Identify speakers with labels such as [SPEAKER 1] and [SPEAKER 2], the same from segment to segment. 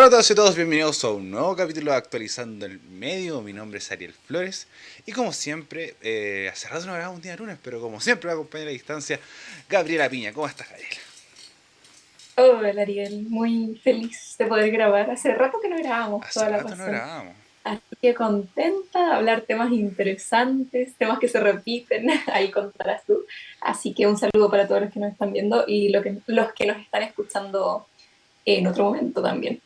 [SPEAKER 1] Hola a todos y todos, bienvenidos a un nuevo capítulo de Actualizando el Medio. Mi nombre es Ariel Flores y como siempre, hace rato no grabamos un día de lunes, pero como siempre me acompaña a la distancia Gabriela Piña. ¿Cómo estás, Gabriela?
[SPEAKER 2] Hola Ariel, muy feliz de poder grabar. Hace rato que no grabábamos,
[SPEAKER 1] Hace
[SPEAKER 2] toda la
[SPEAKER 1] rato no
[SPEAKER 2] razón.
[SPEAKER 1] grabamos.
[SPEAKER 2] Así que contenta de hablar temas interesantes, temas que se repiten, ahí contarás tú. Así que un saludo para todos los que nos están viendo y los que nos están escuchando en otro momento también.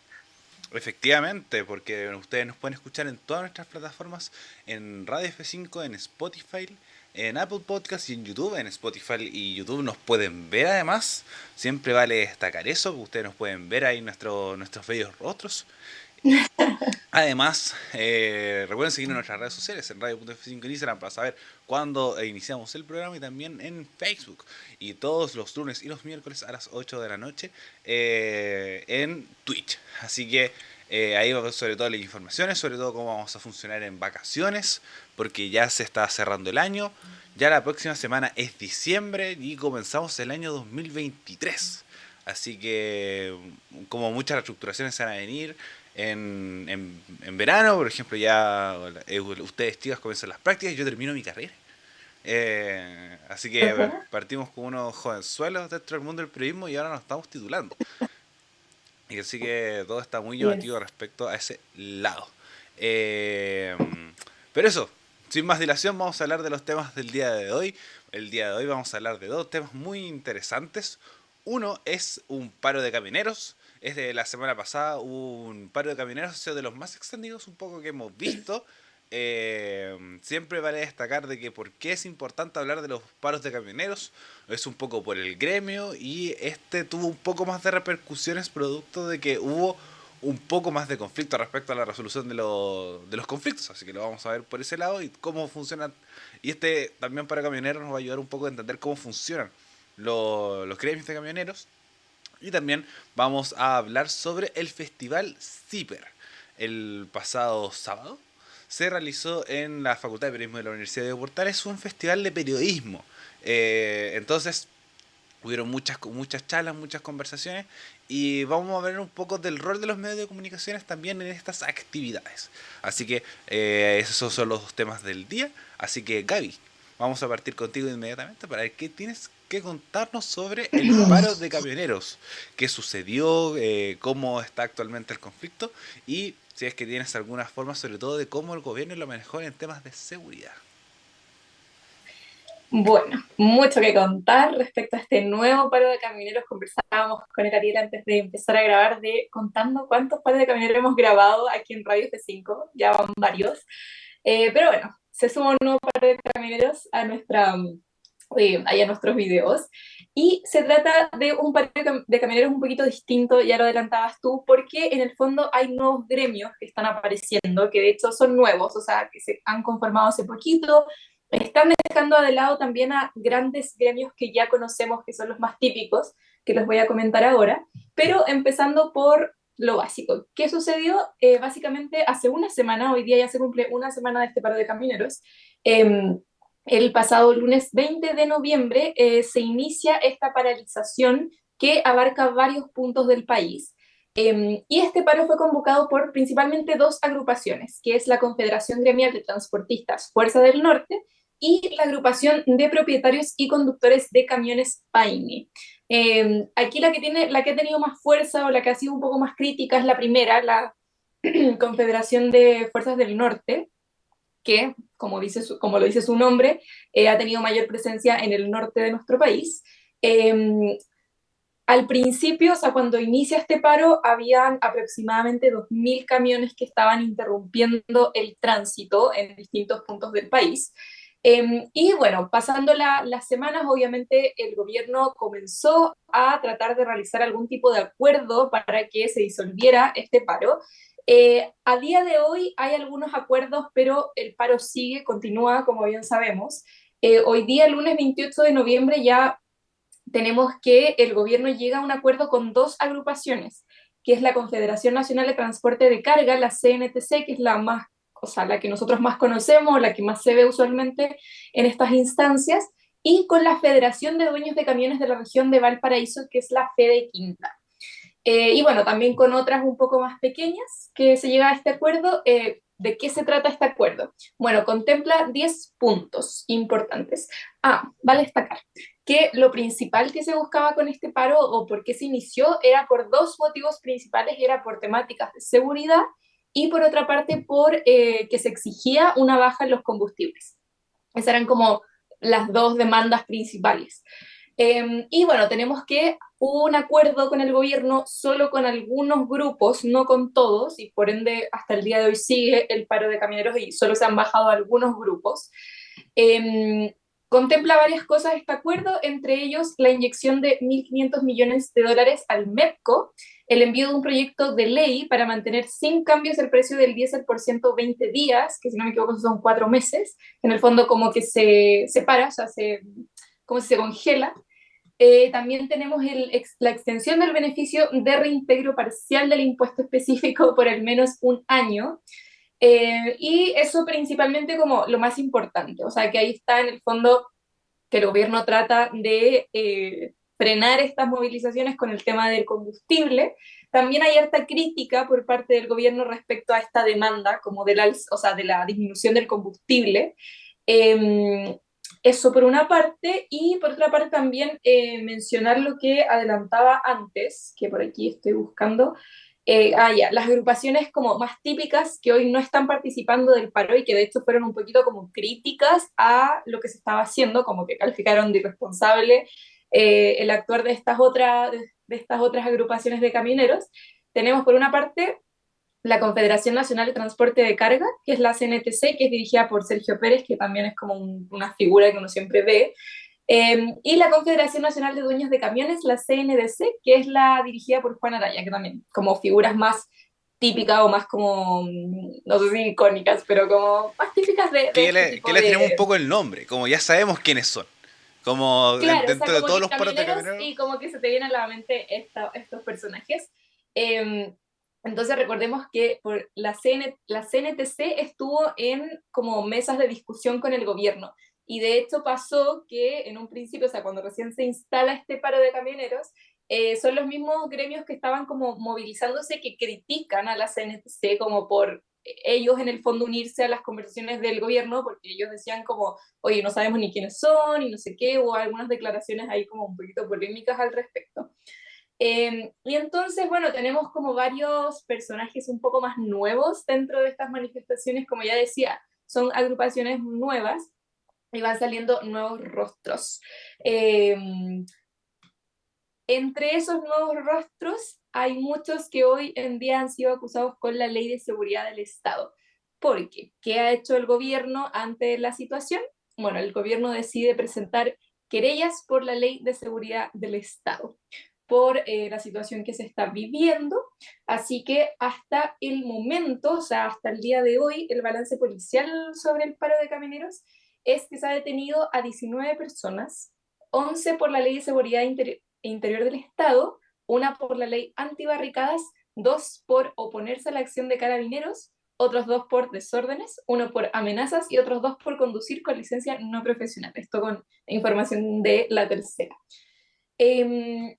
[SPEAKER 1] Efectivamente, porque ustedes nos pueden escuchar en todas nuestras plataformas, en Radio F5, en Spotify, en Apple Podcast y en YouTube. En Spotify y YouTube nos pueden ver además. Siempre vale destacar eso, que ustedes nos pueden ver ahí nuestros bellos rostros. Además, recuerden seguirnos en nuestras redes sociales, en radio.f5 en Instagram, para saber cuándo iniciamos el programa, y también en Facebook. Y todos los lunes y los miércoles a las 8 de la noche en Twitch. Así que ahí va a ver sobre todo las informaciones, sobre todo cómo vamos a funcionar en vacaciones, porque ya se está cerrando el año. Ya la próxima semana es diciembre y comenzamos el año 2023. Así que como muchas reestructuraciones se van a venir en verano, por ejemplo, ya ustedes chicas comienzan las prácticas y yo termino mi carrera. Así que
[SPEAKER 2] Ajá.
[SPEAKER 1] partimos como unos jovenzuelos dentro del mundo del periodismo y ahora nos estamos titulando. Y así que todo está muy llamativo
[SPEAKER 2] Yes.
[SPEAKER 1] respecto a ese lado. Eh, pero eso, sin más dilación, vamos a hablar de los temas del día de hoy. El día de hoy vamos a hablar de dos temas muy interesantes. Uno es un paro de camioneros. Es de la semana pasada, hubo un paro de camioneros, ha sido de los más extendidos un poco que hemos visto. Siempre vale destacar de que por qué es importante hablar de los paros de camioneros es un poco por el gremio, y este tuvo un poco más de repercusiones producto de que hubo un poco más de conflicto respecto a la resolución de los conflictos, así que lo vamos a ver por ese lado y cómo funciona. Y este también para camioneros nos va a ayudar un poco a entender cómo funcionan los gremios de camioneros. Y también vamos a hablar sobre el festival CIPER. El pasado sábado se realizó en la Facultad de Periodismo de la Universidad de Portales un festival de periodismo. Entonces hubieron muchas charlas, muchas conversaciones, y vamos a ver un poco del rol de los medios de comunicaciones también en estas actividades. Así que esos son los dos temas del día. Así que Gaby, vamos a partir contigo inmediatamente para ver qué tienes que contarnos sobre el paro de camioneros, qué sucedió, cómo está actualmente el conflicto y si es que tienes alguna forma sobre todo de cómo el gobierno lo manejó en temas de seguridad.
[SPEAKER 2] Bueno, mucho que contar respecto a este nuevo paro de camioneros. Conversábamos con el Ariel antes de empezar a grabar de contando cuántos paros de camioneros hemos grabado aquí en Radio F5, ya van varios. Pero bueno, se suma un nuevo par de camioneros a ahí a nuestros videos. Y se trata de un par de camioneros un poquito distinto, ya lo adelantabas tú, porque en el fondo hay nuevos gremios que están apareciendo, que de hecho son nuevos, o sea, que se han conformado hace poquito. Están dejando de lado también a grandes gremios que ya conocemos, que son los más típicos, que los voy a comentar ahora, pero empezando por lo básico. ¿Qué sucedió? Básicamente hace una semana, hoy día ya se cumple una semana de este paro de camioneros. El pasado lunes 20 de noviembre se inicia esta paralización que abarca varios puntos del país. Y este paro fue convocado por principalmente dos agrupaciones, que es la Confederación Gremial de Transportistas Fuerza del Norte y la agrupación de propietarios y conductores de camiones PAIME. Aquí la que ha tenido más fuerza o la que ha sido un poco más crítica es la primera, la Confederación de Fuerzas del Norte, que, como lo dice su nombre, ha tenido mayor presencia en el norte de nuestro país. Al principio, o sea, cuando inicia este paro, habían aproximadamente 2.000 camiones que estaban interrumpiendo el tránsito en distintos puntos del país. Y bueno, pasando las semanas, obviamente el gobierno comenzó a tratar de realizar algún tipo de acuerdo para que se disolviera este paro. A día de hoy hay algunos acuerdos, pero el paro sigue, continúa, como bien sabemos. Hoy día, lunes 28 de noviembre, ya tenemos que el gobierno llega a un acuerdo con dos agrupaciones, que es la Confederación Nacional de Transporte de Carga, la CNTC, que es la más, o sea, la que nosotros más conocemos, la que más se ve usualmente en estas instancias, y con la Federación de Dueños de Camiones de la región de Valparaíso, que es la FEDE Quinta. Y bueno, también con otras un poco más pequeñas que se llega a este acuerdo. ¿De qué se trata este acuerdo? Bueno, contempla 10 puntos importantes. Vale destacar que lo principal que se buscaba con este paro o por qué se inició era por dos motivos principales, era por temáticas de seguridad y por otra parte por que se exigía una baja en los combustibles. Esas eran como las dos demandas principales. Y bueno, tenemos que hubo un acuerdo con el gobierno solo con algunos grupos, no con todos, y por ende hasta el día de hoy sigue el paro de camioneros y solo se han bajado algunos grupos. Eh, Contempla varias cosas este acuerdo, entre ellos la inyección de 1.500 millones de dólares al MEPCO, el envío de un proyecto de ley para mantener sin cambios el precio del diésel por 120 días, que si no me equivoco son 4 meses, en el fondo como que se separa, o sea, como si se congela. También tenemos la extensión del beneficio de reintegro parcial del impuesto específico por al menos un año. Y eso principalmente como lo más importante, o sea que ahí está en el fondo que el gobierno trata de frenar estas movilizaciones con el tema del combustible. También hay harta crítica por parte del gobierno respecto a esta demanda, como o sea, de la disminución del combustible. Eh, Eso por una parte, y por otra parte también mencionar lo que adelantaba antes, que por aquí estoy buscando, ya, las agrupaciones como más típicas que hoy no están participando del paro y que de hecho fueron un poquito como críticas a lo que se estaba haciendo, como que calificaron de irresponsable el actuar de estas otras agrupaciones de camioneros. Tenemos por una parte la Confederación Nacional de Transporte de Carga, que es la CNTC, que es dirigida por Sergio Pérez, que también es como una figura que uno siempre ve, y la Confederación Nacional de Dueños de Camiones, la CNDC, que es la dirigida por Juan Araya, que también como figuras más típicas o más como, no sé si icónicas, pero como más típicas de este
[SPEAKER 1] Que
[SPEAKER 2] tipo
[SPEAKER 1] le tenemos un
[SPEAKER 2] de...
[SPEAKER 1] poco el nombre, como ya sabemos quiénes son. Como
[SPEAKER 2] Claro, o sea,
[SPEAKER 1] dentro de
[SPEAKER 2] como
[SPEAKER 1] todos
[SPEAKER 2] que
[SPEAKER 1] los paros de
[SPEAKER 2] camioneros
[SPEAKER 1] camioneros.
[SPEAKER 2] y como que se te vienen a la mente estos personajes. Eh, entonces recordemos que la CNTC estuvo en como mesas de discusión con el gobierno y de hecho pasó que en un principio, o sea, cuando recién se instala este paro de camioneros, son los mismos gremios que estaban como movilizándose que critican a la CNTC como por ellos en el fondo unirse a las conversaciones del gobierno porque ellos decían como oye, no sabemos ni quiénes son y no sé qué, o algunas declaraciones ahí como un poquito polémicas al respecto. Y entonces, bueno, tenemos como varios personajes un poco más nuevos dentro de estas manifestaciones, como ya decía, son agrupaciones nuevas y van saliendo nuevos rostros. Eh, Entre esos nuevos rostros hay muchos que hoy en día han sido acusados con la ley de seguridad del Estado. ¿Por qué? ¿Qué ha hecho el gobierno ante la situación? Bueno, el gobierno decide presentar querellas por la ley de seguridad del Estado, por la situación que se está viviendo. Así que hasta el momento, o sea, hasta el día de hoy, el balance policial sobre el paro de camioneros es que se ha detenido a 19 personas, 11 por la ley de seguridad interior del Estado, una por la ley antibarricadas, dos por oponerse a la acción de carabineros, otros dos por desórdenes, uno por amenazas y otros dos por conducir con licencia no profesional. Esto con información de la tercera. Eh,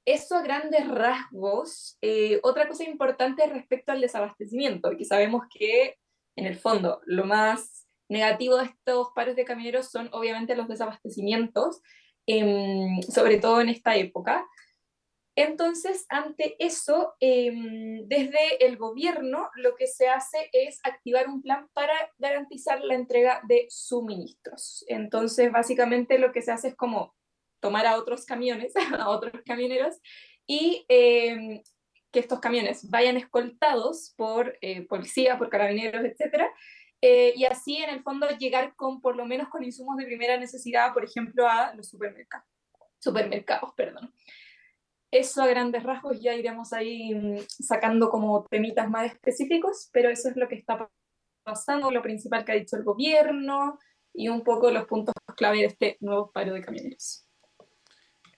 [SPEAKER 2] Eso a grandes rasgos. Otra cosa importante respecto al desabastecimiento, que sabemos que en el fondo lo más negativo de estos pares de camioneros son obviamente los desabastecimientos, sobre todo en esta época. Entonces, ante eso, desde el gobierno lo que se hace es activar un plan para garantizar la entrega de suministros. Entonces, básicamente lo que se hace es como tomar a otros camiones, a otros camioneros, y que estos camiones vayan escoltados por policía, por carabineros, etcétera, y así en el fondo llegar con por lo menos con insumos de primera necesidad, por ejemplo, a los supermercados, perdón. Eso a grandes rasgos ya iremos ahí sacando como temitas más específicos, pero eso es lo que está pasando, lo principal que ha dicho el gobierno y un poco los puntos clave de este nuevo paro de camioneros.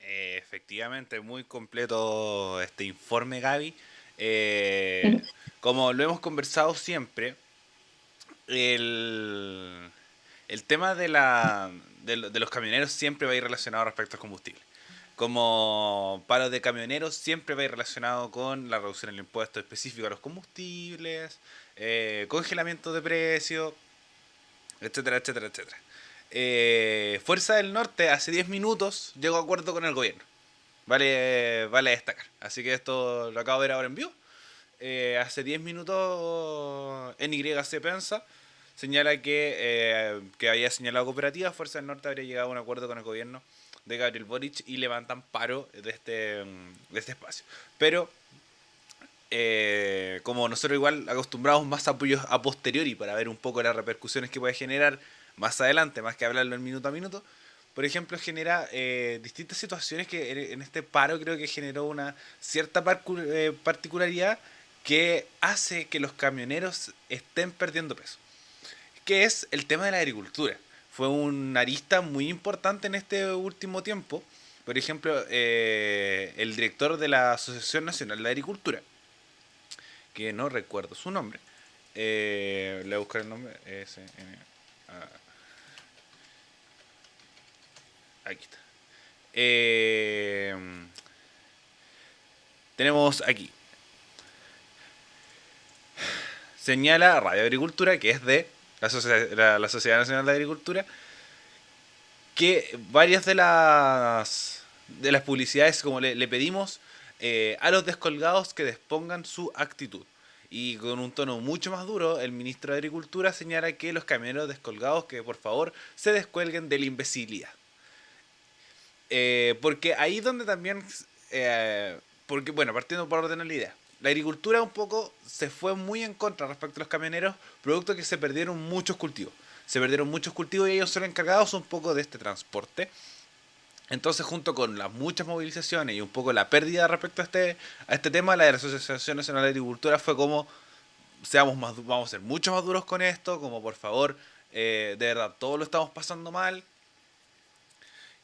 [SPEAKER 1] Efectivamente, muy completo este informe, Gaby. Eh, Como lo hemos conversado siempre, el, el tema de los camioneros siempre va a ir relacionado respecto al combustible. Como paros de camioneros siempre va a ir relacionado con la reducción del impuesto específico a los combustibles, congelamiento de precios, etcétera, etcétera, etcétera. Fuerza del Norte hace 10 minutos llegó a acuerdo con el gobierno. Vale destacar. Así que esto lo acabo de ver ahora en vivo. Hace 10 minutos en YC Pensa señala que había señalado cooperativa, Fuerza del Norte habría llegado a un acuerdo con el gobierno de Gabriel Boric y levantan paro de este espacio. Pero como nosotros igual acostumbramos más apoyos a posteriori para ver un poco las repercusiones que puede generar más adelante, más que hablarlo en minuto a minuto, por ejemplo, genera distintas situaciones que en este paro creo que generó una cierta particularidad que hace que los camioneros estén perdiendo peso, que es el tema de la agricultura. Fue una arista muy importante en este último tiempo. Por ejemplo, el director de la Asociación Nacional de Agricultura, que no recuerdo su nombre, le voy a buscar el nombre, aquí está. Tenemos aquí. Señala Radio Agricultura, que es de la Sociedad Nacional de Agricultura, que varias de las publicidades, como le pedimos a los descolgados que dispongan su actitud. Y con un tono mucho más duro, el ministro de Agricultura señala que los camioneros descolgados que por favor se descuelguen de la imbecilidad. Porque ahí donde también... porque, bueno, partiendo por ordenar la idea. La agricultura un poco se fue muy en contra respecto a los camioneros, producto que se perdieron muchos cultivos. Se perdieron muchos cultivos y ellos son encargados un poco de este transporte. Entonces, junto con las muchas movilizaciones y un poco la pérdida respecto a este tema, la de la Asociación Nacional de Agricultura fue como, vamos a ser mucho más duros con esto, como por favor, de verdad, todos lo estamos pasando mal.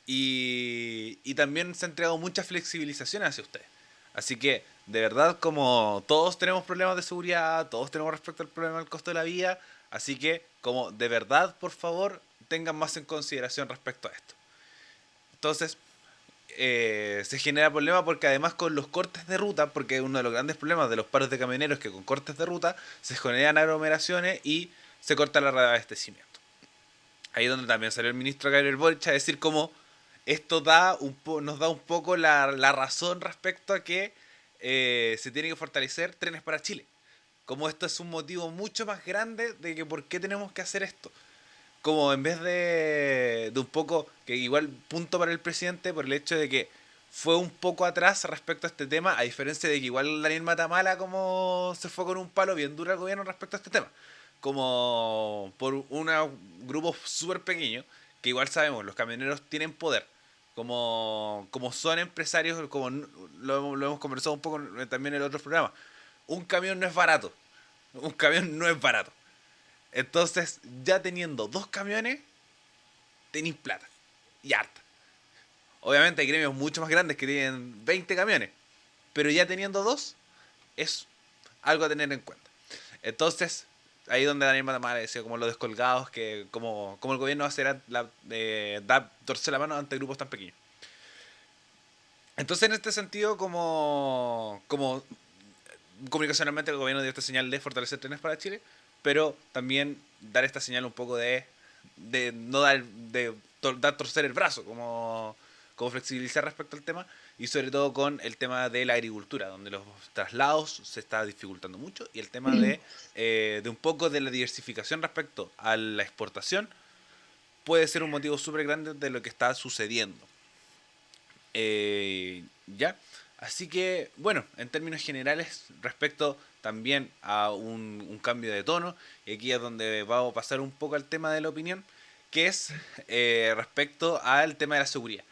[SPEAKER 1] Y también se ha entregado mucha flexibilización hacia ustedes. Así que, de verdad, como todos tenemos problemas de seguridad, todos tenemos respecto al problema del costo de la vida, así que, como de verdad, por favor, tengan más en consideración respecto a esto. Entonces, se genera problema porque además con los cortes de ruta, porque uno de los grandes problemas de los paros de camioneros es que con cortes de ruta se generan aglomeraciones y se corta la reabastecimiento. Ahí es donde también salió el ministro Gabriel Boric a decir como esto nos da un poco la razón respecto a que se tiene que fortalecer Trenes para Chile. Como esto es un motivo mucho más grande de que por qué tenemos que hacer esto. Como en vez de un poco, que igual punto para el presidente por el hecho de que fue un poco atrás respecto a este tema, a diferencia de que igual Daniel Matamala como se fue con un palo bien duro al gobierno respecto a este tema. Como por un grupo súper pequeño, que igual sabemos, los camioneros tienen poder. Como son empresarios, como lo hemos conversado un poco también en otros programas. Un camión no es barato. Un camión no es barato. Entonces, ya teniendo 2 camiones, tenéis plata. Y harta. Obviamente hay gremios mucho más grandes que tienen 20 camiones. Pero ya teniendo 2, es algo a tener en cuenta. Entonces, ahí donde Daniel Matamala decía como los descolgados, que como el gobierno va a hacer torcer la mano ante grupos tan pequeños. Entonces, en este sentido, como comunicacionalmente el gobierno dio esta señal de fortalecer Trenes para Chile, pero también dar esta señal un poco de no dar, dar torcer el brazo, como flexibilizar respecto al tema, y sobre todo con el tema de la agricultura, donde los traslados se está dificultando mucho, y el tema de un poco de la diversificación respecto a la exportación puede ser un motivo súper grande de lo que está sucediendo. ¿Ya? Así que, bueno, en términos generales, respecto también a un cambio de tono, y aquí es donde vamos a pasar un poco al tema de la opinión, que es respecto al tema de la seguridad.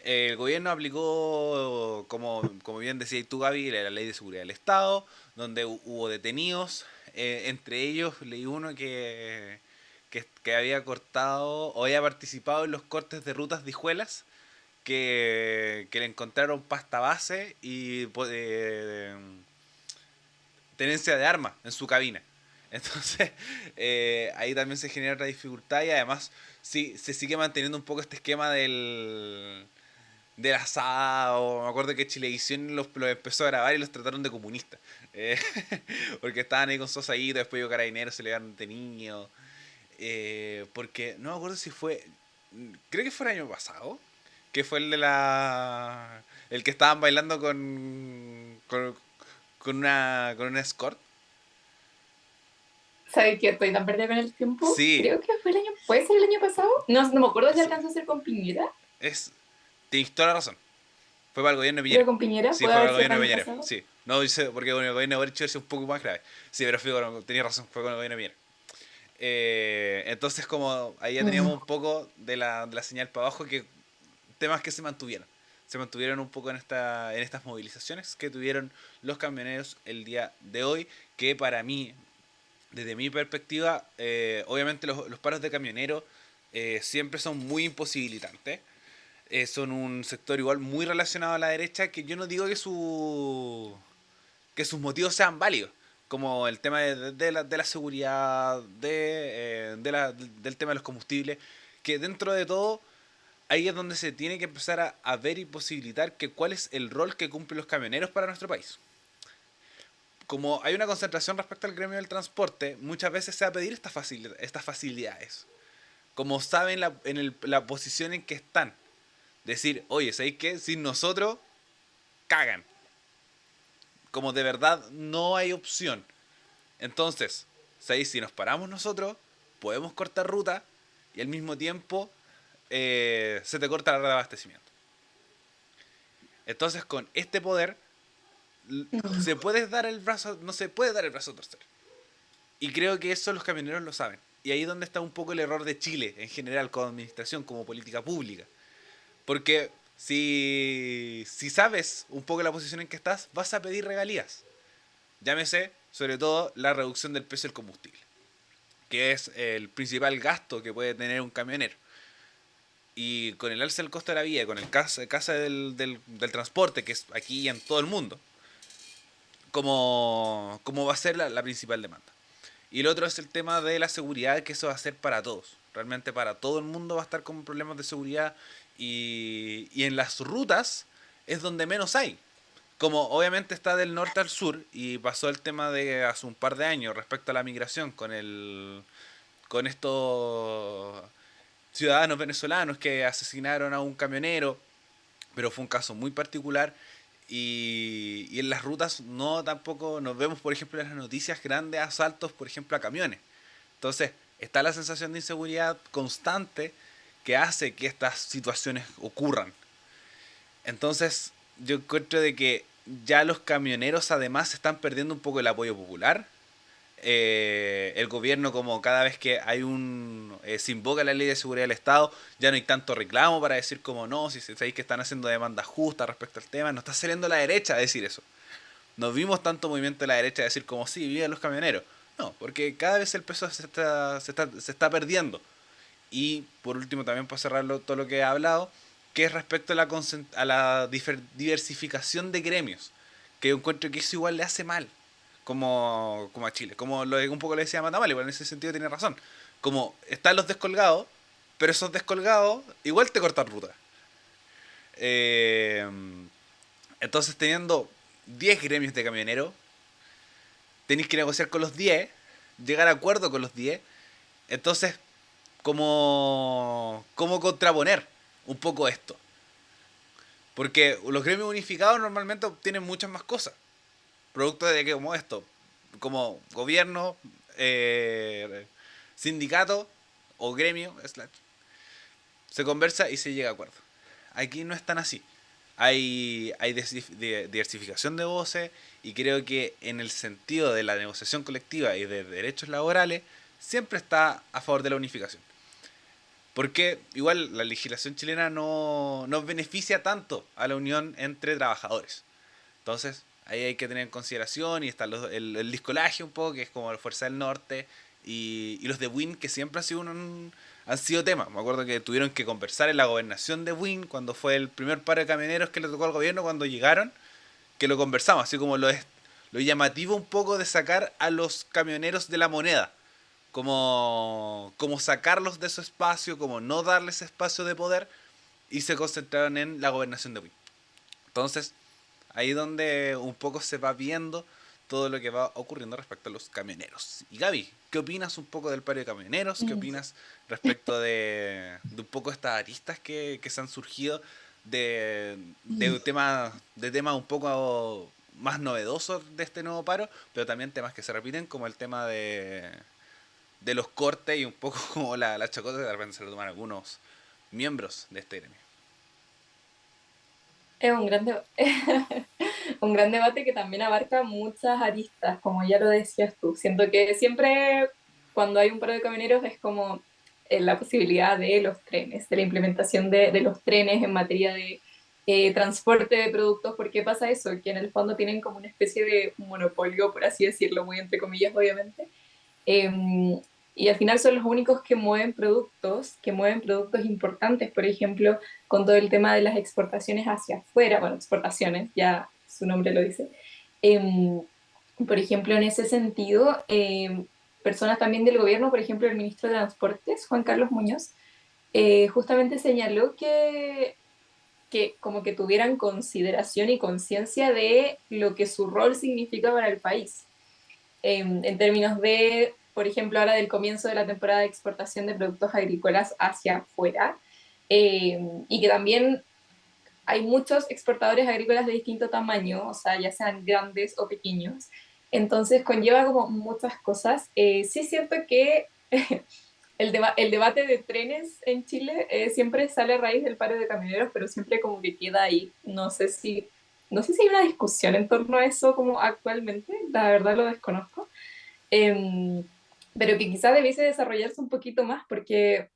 [SPEAKER 1] El gobierno aplicó, como bien decías tú, Gaby, la ley de seguridad del Estado, donde hubo detenidos. Entre ellos leí uno que había cortado o había participado en los cortes de rutas de hijuelas, que le encontraron pasta base y tenencia de armas en su cabina. Entonces, ahí también se genera otra dificultad y además sí, se sigue manteniendo un poco este esquema del asado. Me acuerdo que Chilevisión los empezó a grabar y los trataron de comunistas. Eh, porque estaban ahí con Sosaíto, después yo Carabineros se le dieron de niño. Porque no me acuerdo si fue. Creo que fue el año pasado. Que fue el de la. El que estaban bailando con una escort.
[SPEAKER 2] ¿Sabes que estoy tan perdida con el tiempo?
[SPEAKER 1] Sí,
[SPEAKER 2] Creo que fue el año, ¿puede ser el año pasado? No, no me acuerdo si
[SPEAKER 1] sí.
[SPEAKER 2] alcanzó a ser con Piñera.
[SPEAKER 1] Es. Tienes toda la razón. Fue para el gobierno de
[SPEAKER 2] Creo que
[SPEAKER 1] Piñera.
[SPEAKER 2] con Piñera,
[SPEAKER 1] Sí,
[SPEAKER 2] puede
[SPEAKER 1] fue para
[SPEAKER 2] haber
[SPEAKER 1] el
[SPEAKER 2] sido el
[SPEAKER 1] gobierno de
[SPEAKER 2] año
[SPEAKER 1] Piñera.
[SPEAKER 2] pasado.
[SPEAKER 1] Sí. No dice porque con el gobierno de Boric es un poco más grave. Sí, pero tenía razón, fue con el gobierno de Piñera. Entonces como ahí ya teníamos
[SPEAKER 2] Mm.
[SPEAKER 1] un poco de la señal para abajo que temas que se mantuvieron un poco en estas movilizaciones que tuvieron los camioneros el día de hoy, que para mí, desde mi perspectiva, obviamente los paros de camioneros siempre son muy imposibilitantes. Son un sector igual muy relacionado a la derecha, que yo no digo que sus motivos sean válidos, como el tema de la seguridad, del tema de los combustibles, que dentro de todo ahí es donde se tiene que empezar a ver y posibilitar que cuál es el rol que cumplen los camioneros para nuestro país. Como hay una concentración respecto al gremio del transporte, muchas veces se va a pedir estas facilidades. Como saben la posición en que están. Decir, oye, ¿sabéis qué? Sin nosotros, cagan. Como de verdad no hay opción. Entonces, ¿sabéis? Si nos paramos nosotros, podemos cortar ruta y al mismo tiempo se te corta la red de abastecimiento. Entonces, con este poder, se puede dar el brazo, no se puede dar el brazo a torcer. Y creo que eso los camioneros lo saben. Y ahí es donde está un poco el error de Chile, en general, como administración, como política pública. Porque si sabes un poco la posición en que estás, vas a pedir regalías. Llámese, sobre todo, la reducción del precio del combustible, que es el principal gasto que puede tener un camionero. Y con el alza del costo de la vida, con el casa del transporte, que es aquí y en todo el mundo, como va a ser la principal demanda. Y el otro es el tema de la seguridad, que eso va a ser para todos. Realmente para todo el mundo va a estar con problemas de seguridad y en las rutas es donde menos hay. Como obviamente está del norte al sur y pasó el tema de hace un par de años respecto a la migración con estos ciudadanos venezolanos que asesinaron a un camionero, pero fue un caso muy particular y en las rutas no tampoco nos vemos, por ejemplo, en las noticias grandes asaltos, por ejemplo, a camiones. Entonces, está la sensación de inseguridad constante que hace que estas situaciones ocurran. Entonces, yo encuentro de que ya los camioneros además están perdiendo un poco el apoyo popular. El gobierno, como cada vez que hay se invoca la ley de seguridad del Estado, ya no hay tanto reclamo para decir como no, si sabéis que están haciendo demandas justas respecto al tema, no está saliendo la derecha a decir eso. No vimos tanto movimiento de la derecha a decir como sí, vivan los camioneros. No, porque cada vez el peso se está perdiendo. Y por último, también para cerrar todo lo que he hablado, que es respecto a la diversificación de gremios, que yo encuentro que eso igual le hace mal como a Chile. Como un poco le decía Matamale, pero en ese sentido tiene razón. Como están los descolgados, pero esos descolgados igual te cortan ruta. Eh, entonces teniendo 10 gremios de camioneros, tenéis que negociar con los 10, llegar a acuerdo con los 10. Entonces, ¿cómo contraponer un poco esto? Porque los gremios unificados normalmente obtienen muchas más cosas. Producto de que como esto, como gobierno, sindicato o gremio, se conversa y se llega a acuerdo. Aquí no es tan así. Hay diversificación de voces y creo que en el sentido de la negociación colectiva y de derechos laborales siempre está a favor de la unificación. Porque igual la legislación chilena no beneficia tanto a la unión entre trabajadores. Entonces, ahí hay que tener en consideración y está el discolaje un poco, que es como la Fuerza del Norte, y los de WIN, que siempre han sido temas. Me acuerdo que tuvieron que conversar en la gobernación de WIN, cuando fue el primer paro de camioneros que le tocó al gobierno cuando llegaron, que lo conversamos, así como lo llamativo un poco de sacar a los camioneros de la moneda. Como sacarlos de su espacio, como no darles espacio de poder, y se concentraron en la gobernación de Win. Entonces, ahí donde un poco se va viendo todo lo que va ocurriendo respecto a los camioneros. Y Gaby, ¿qué opinas un poco del paro de camioneros? ¿Qué
[SPEAKER 2] Mm.
[SPEAKER 1] opinas respecto de un poco estas aristas que se han surgido
[SPEAKER 2] Mm.
[SPEAKER 1] de temas un poco más novedosos de este nuevo paro, pero también temas que se repiten, como el tema de los cortes y un poco como la chacota que de repente se lo toman algunos miembros de este gremio?
[SPEAKER 2] Es un un gran debate que también abarca muchas aristas, como ya lo decías tú. Siento que siempre cuando hay un paro de camioneros es como la posibilidad de los trenes, de la implementación de los trenes en materia de transporte de productos. ¿Por qué pasa eso? Que en el fondo tienen como una especie de monopolio, por así decirlo, muy entre comillas, obviamente. Y al final son los únicos que mueven productos importantes, por ejemplo, con todo el tema de las exportaciones hacia afuera, bueno, exportaciones, ya su nombre lo dice. Em, por ejemplo, en ese sentido, personas también del gobierno, por ejemplo, el ministro de Transportes, Juan Carlos Muñoz, justamente señaló que como que tuvieran consideración y conciencia de lo que su rol significa para el país en términos de, por ejemplo, ahora del comienzo de la temporada de exportación de productos agrícolas hacia afuera, y que también hay muchos exportadores agrícolas de distinto tamaño, o sea, ya sean grandes o pequeños, entonces conlleva como muchas cosas. Sí siento que el debate de trenes en Chile siempre sale a raíz del paro de camioneros, pero siempre como que queda ahí. No sé si hay una discusión en torno a eso como actualmente, la verdad lo desconozco. Em, pero que quizás debiese desarrollarse un poquito más porque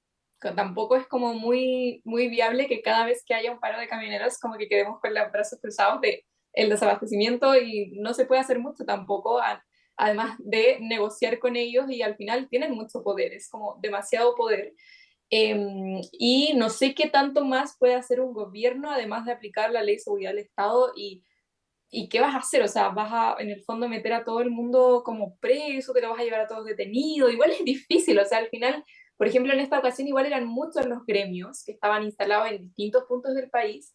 [SPEAKER 2] tampoco es como muy viable que cada vez que haya un paro de camioneros como que quedemos con los brazos cruzados de el desabastecimiento y no se puede hacer mucho tampoco, además de negociar con ellos y al final tienen mucho poder, es como demasiado poder. Y no sé qué tanto más puede hacer un gobierno además de aplicar la ley de seguridad del Estado ¿y qué vas a hacer? O sea, vas a en el fondo meter a todo el mundo como preso, que te vas a llevar a todos detenidos. Igual es difícil, o sea, al final, por ejemplo, en esta ocasión igual eran muchos los gremios que estaban instalados en distintos puntos del país.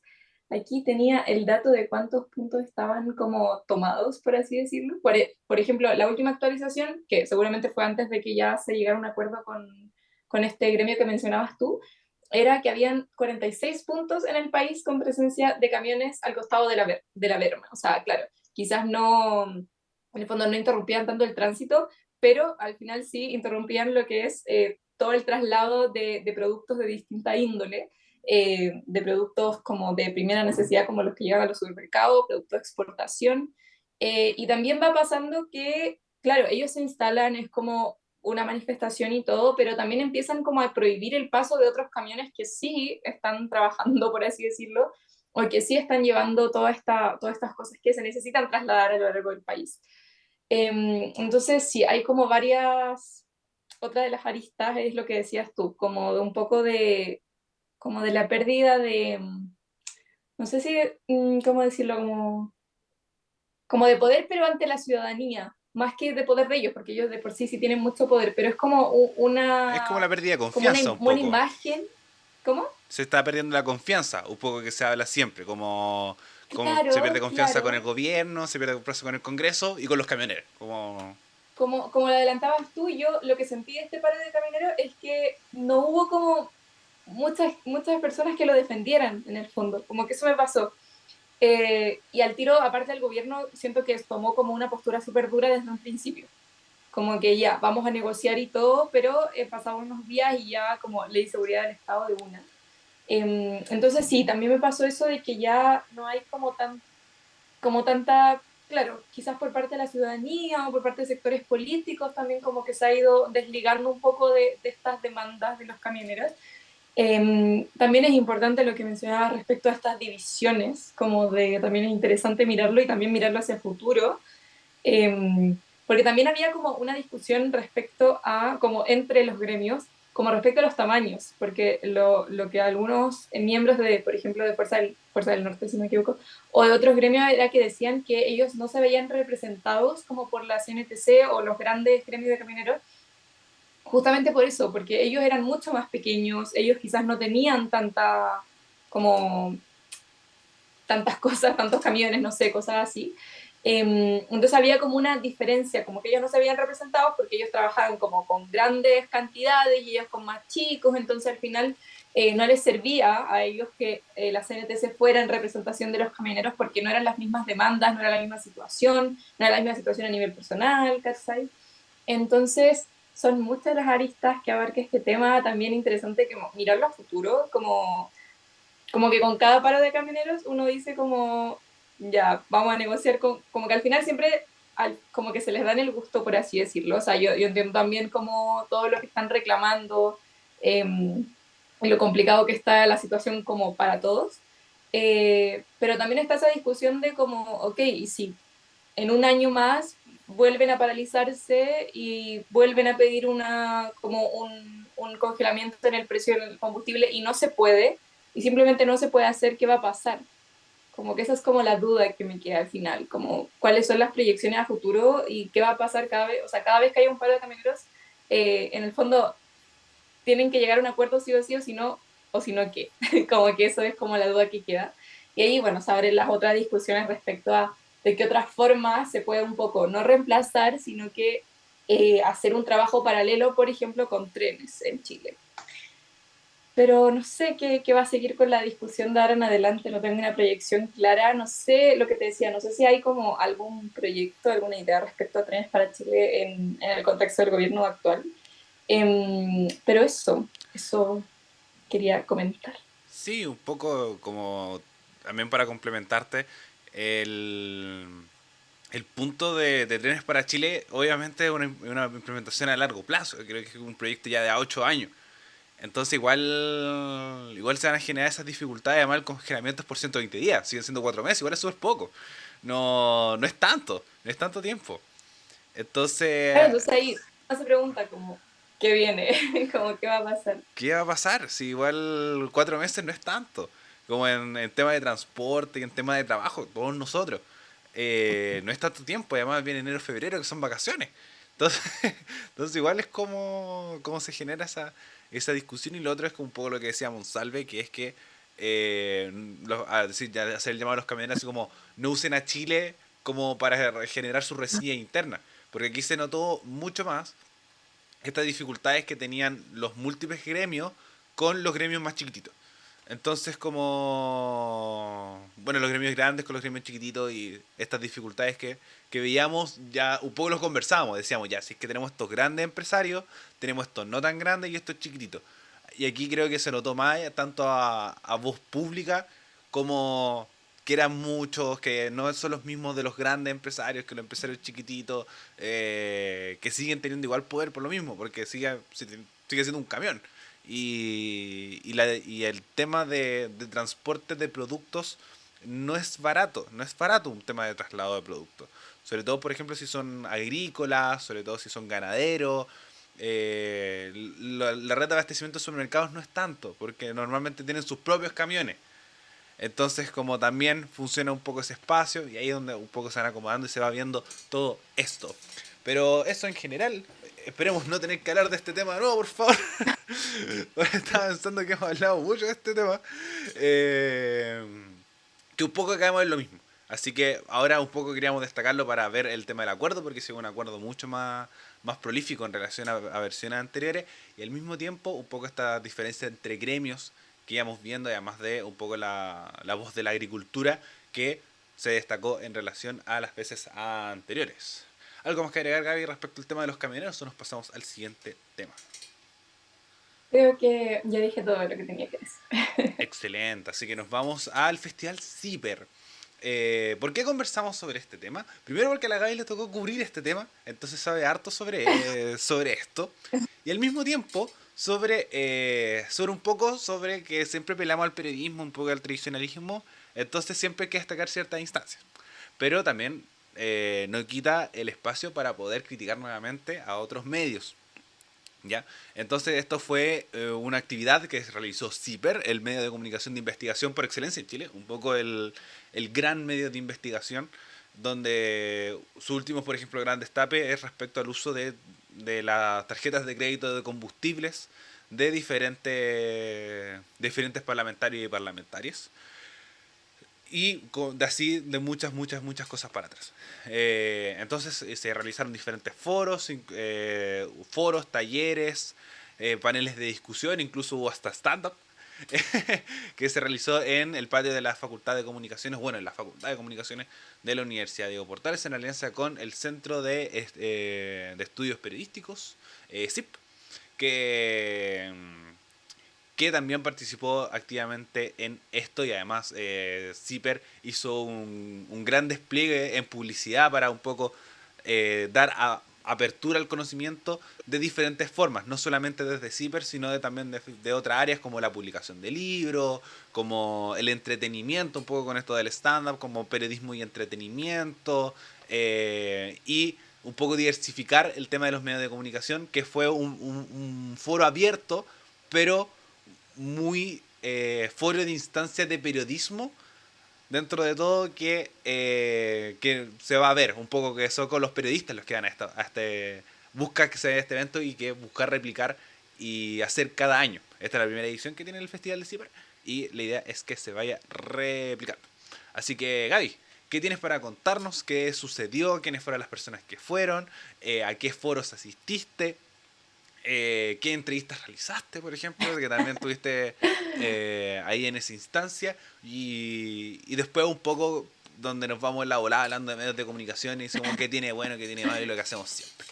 [SPEAKER 2] Aquí tenía el dato de cuántos puntos estaban como tomados, por así decirlo. Por ejemplo, la última actualización, que seguramente fue antes de que ya se llegara a un acuerdo con este gremio que mencionabas tú, era que habían 46 puntos en el país con presencia de camiones al costado de la berma. O sea, claro, quizás no, en el fondo no interrumpían tanto el tránsito, pero al final sí interrumpían lo que es todo el traslado de productos de distinta índole, de productos como de primera necesidad, como los que llegan a los supermercados, productos de exportación. Y también va pasando que, claro, ellos se instalan, es como una manifestación y todo, pero también empiezan como a prohibir el paso de otros camiones que sí están trabajando, por así decirlo, o que sí están llevando todas estas cosas que se necesitan trasladar a lo largo del país. Entonces, sí, hay como otra de las aristas es lo que decías tú, como de un poco como de la pérdida de, no sé si, ¿cómo decirlo? Como de poder, pero ante la ciudadanía, más que de poder de ellos, porque ellos de por sí sí tienen mucho poder, pero es como
[SPEAKER 1] Es como la pérdida de
[SPEAKER 2] como una
[SPEAKER 1] confianza un
[SPEAKER 2] buena
[SPEAKER 1] poco.
[SPEAKER 2] imagen. ¿Cómo?
[SPEAKER 1] Se está perdiendo la confianza, un poco que se habla siempre, como se pierde
[SPEAKER 2] Claro,
[SPEAKER 1] confianza con el
[SPEAKER 2] claro.
[SPEAKER 1] gobierno, se pierde confianza con el Congreso y con los camioneros. Como...
[SPEAKER 2] Como lo adelantabas tú, yo lo que sentí de este paro de camioneros es que no hubo como muchas personas que lo defendieran en el fondo, como que eso me pasó. Y al tiro, aparte del gobierno, siento que tomó como una postura súper dura desde un principio. Como que ya, vamos a negociar y todo, pero pasaban unos días y ya como ley de seguridad del Estado de una. Entonces sí, también me pasó eso de que ya no hay como tanta, claro, quizás por parte de la ciudadanía o por parte de sectores políticos también como que se ha ido desligando un poco de estas demandas de los camioneros. También es importante lo que mencionaba respecto a estas divisiones, como de también es interesante mirarlo y también mirarlo hacia el futuro, porque también había como una discusión respecto a, como entre los gremios, como respecto a los tamaños, porque lo que algunos miembros de, por ejemplo, de Fuerza del Norte, si no me equivoco, o de otros gremios era que decían que ellos no se veían representados como por la CNTC o los grandes gremios de camioneros, justamente por eso, porque ellos eran mucho más pequeños, ellos quizás no tenían tanta, como tantas cosas, tantos camiones, no sé, cosas así. Entonces había como una diferencia, como que ellos no se habían representado porque ellos trabajaban como con grandes cantidades y ellos con más chicos, entonces al final no les servía a ellos que la CNTC fuera en representación de los camioneros porque no eran las mismas demandas, no era la misma situación, no era la misma situación a nivel personal, ¿cachai? Entonces son muchas las aristas que abarca este tema, también interesante que mirarlo a futuro, como que con cada paro de camioneros uno dice como, ya, vamos a negociar con, como que al final siempre como que se les dan el gusto, por así decirlo. O sea, yo entiendo también como todo lo que están reclamando, eh, lo complicado que está la situación como para todos. Pero también está esa discusión de como, ok, y si en un año más vuelven a paralizarse y vuelven a pedir como un congelamiento en el precio del combustible y no se puede, y simplemente no se puede hacer, ¿qué va a pasar? Como que esa es como la duda que me queda al final, como cuáles son las proyecciones a futuro y qué va a pasar cada vez, o sea, cada vez que haya un paro de camioneros, en el fondo tienen que llegar a un acuerdo sí, o si no, ¿qué? Como que eso es como la duda que queda. Y ahí, bueno, se abren las otras discusiones respecto a de qué otras formas se puede un poco no reemplazar, sino que hacer un trabajo paralelo, por ejemplo, con trenes en Chile. Pero no sé qué va a seguir con la discusión de ahora en adelante, no tengo una proyección clara, no sé lo que te decía, no sé si hay como algún proyecto, alguna idea respecto a trenes para Chile en el contexto del gobierno actual. Pero eso quería comentar.
[SPEAKER 1] Sí, un poco como también para complementarte, el, el punto de Trenes para Chile obviamente es una implementación a largo plazo, creo que es un proyecto ya de a 8 años. Entonces igual se van a generar esas dificultades, además el congelamiento es por 120 días, siguen siendo 4 meses, igual es súper poco. No es tanto, no es tanto tiempo.
[SPEAKER 2] Claro,
[SPEAKER 1] Entonces,
[SPEAKER 2] entonces ahí no se pregunta como, ¿qué viene? Como, ¿qué va a pasar?
[SPEAKER 1] ¿qué va a pasar? Si igual 4 meses no es tanto. Como en tema de transporte y en tema de trabajo, todos nosotros. No es tanto tiempo, además viene enero, febrero, que son vacaciones. Entonces, entonces igual es como se genera esa discusión y lo otro es como un poco lo que decía Monsalve, que es que decir, ya hacer el llamado a los camioneros así como no usen a Chile como para generar su reseña interna. Porque aquí se notó mucho más estas dificultades que tenían los múltiples gremios con los gremios más chiquititos. Entonces, como. Bueno, los gremios grandes con los gremios chiquititos y estas dificultades que veíamos, ya un poco los conversábamos. Decíamos, ya, si es que tenemos estos grandes empresarios, tenemos estos no tan grandes y estos chiquititos. Y aquí creo que se notó más, tanto a voz pública como que eran muchos, que no son los mismos de los grandes empresarios, que los empresarios chiquititos, que siguen teniendo igual poder por lo mismo, porque sigue siendo un camión. Y el tema de transporte de productos no es barato un tema de traslado de productos. Sobre todo, por ejemplo, si son agrícolas, sobre todo si son ganaderos. La red de abastecimiento de supermercados no es tanto, porque normalmente tienen sus propios camiones. Entonces, como también funciona un poco ese espacio, y ahí es donde un poco se van acomodando y se va viendo todo esto. Pero eso en general, esperemos no tener que hablar de este tema de nuevo, por favor. Porque estaba pensando que hemos hablado mucho de este tema. Eh, que un poco caemos en lo mismo. Así que ahora un poco queríamos destacarlo para ver el tema del acuerdo, porque es un acuerdo mucho más prolífico en relación a versiones anteriores, y al mismo tiempo un poco esta diferencia entre gremios que íbamos viendo, y además de un poco la voz de la agricultura que se destacó en relación a las veces anteriores. ¿Algo más que agregar, Gaby, respecto al tema de los camioneros o nos pasamos al siguiente tema?
[SPEAKER 2] Creo que ya dije todo lo que tenía que decir.
[SPEAKER 1] Excelente, así que nos vamos al Festival Ciper. ¿Por qué conversamos sobre este tema? Primero porque a la Gaby le tocó cubrir este tema, entonces sabe harto sobre esto. Y al mismo tiempo sobre un poco sobre que siempre pelamos al periodismo, un poco al tradicionalismo, entonces siempre hay que destacar ciertas instancias. Pero también no quita el espacio para poder criticar nuevamente a otros medios. ¿Ya? Entonces esto fue una actividad que realizó CIPER, el medio de comunicación de investigación por excelencia en Chile, un poco el gran medio de investigación, donde su último, por ejemplo, gran destape es respecto al uso de las tarjetas de crédito de combustibles de diferentes parlamentarios y parlamentarias. Y así de muchas cosas para atrás. Entonces se realizaron diferentes foros, talleres, paneles de discusión, incluso hubo hasta stand-up que se realizó en el patio de la Facultad de Comunicaciones, bueno, en la Facultad de Comunicaciones de la Universidad Diego Portales, en alianza con el Centro de Estudios Periodísticos, CIP, que, que también participó activamente en esto, y además CIPER hizo un gran despliegue en publicidad para un poco dar apertura al conocimiento de diferentes formas, no solamente desde CIPER, sino también de otras áreas como la publicación de libros, como el entretenimiento, un poco con esto del stand-up, como periodismo y entretenimiento, y un poco diversificar el tema de los medios de comunicación, que fue un foro abierto, pero muy foro de instancias de periodismo dentro de todo, que se va a ver un poco, que son con los periodistas los que van busca que se vea este evento y que buscar replicar y hacer cada año. Esta es la primera edición que tiene el Festival de Ciper y la idea es que se vaya replicando. Así que Gaby, ¿qué tienes para contarnos? ¿Qué sucedió? ¿Quiénes fueron las personas que fueron? ¿A qué foros asististe? ¿Qué entrevistas realizaste, por ejemplo? Que también tuviste ahí en esa instancia. Y después un poco donde nos vamos en la volada hablando de medios de comunicación y decimos qué tiene bueno, qué tiene malo y lo que hacemos siempre.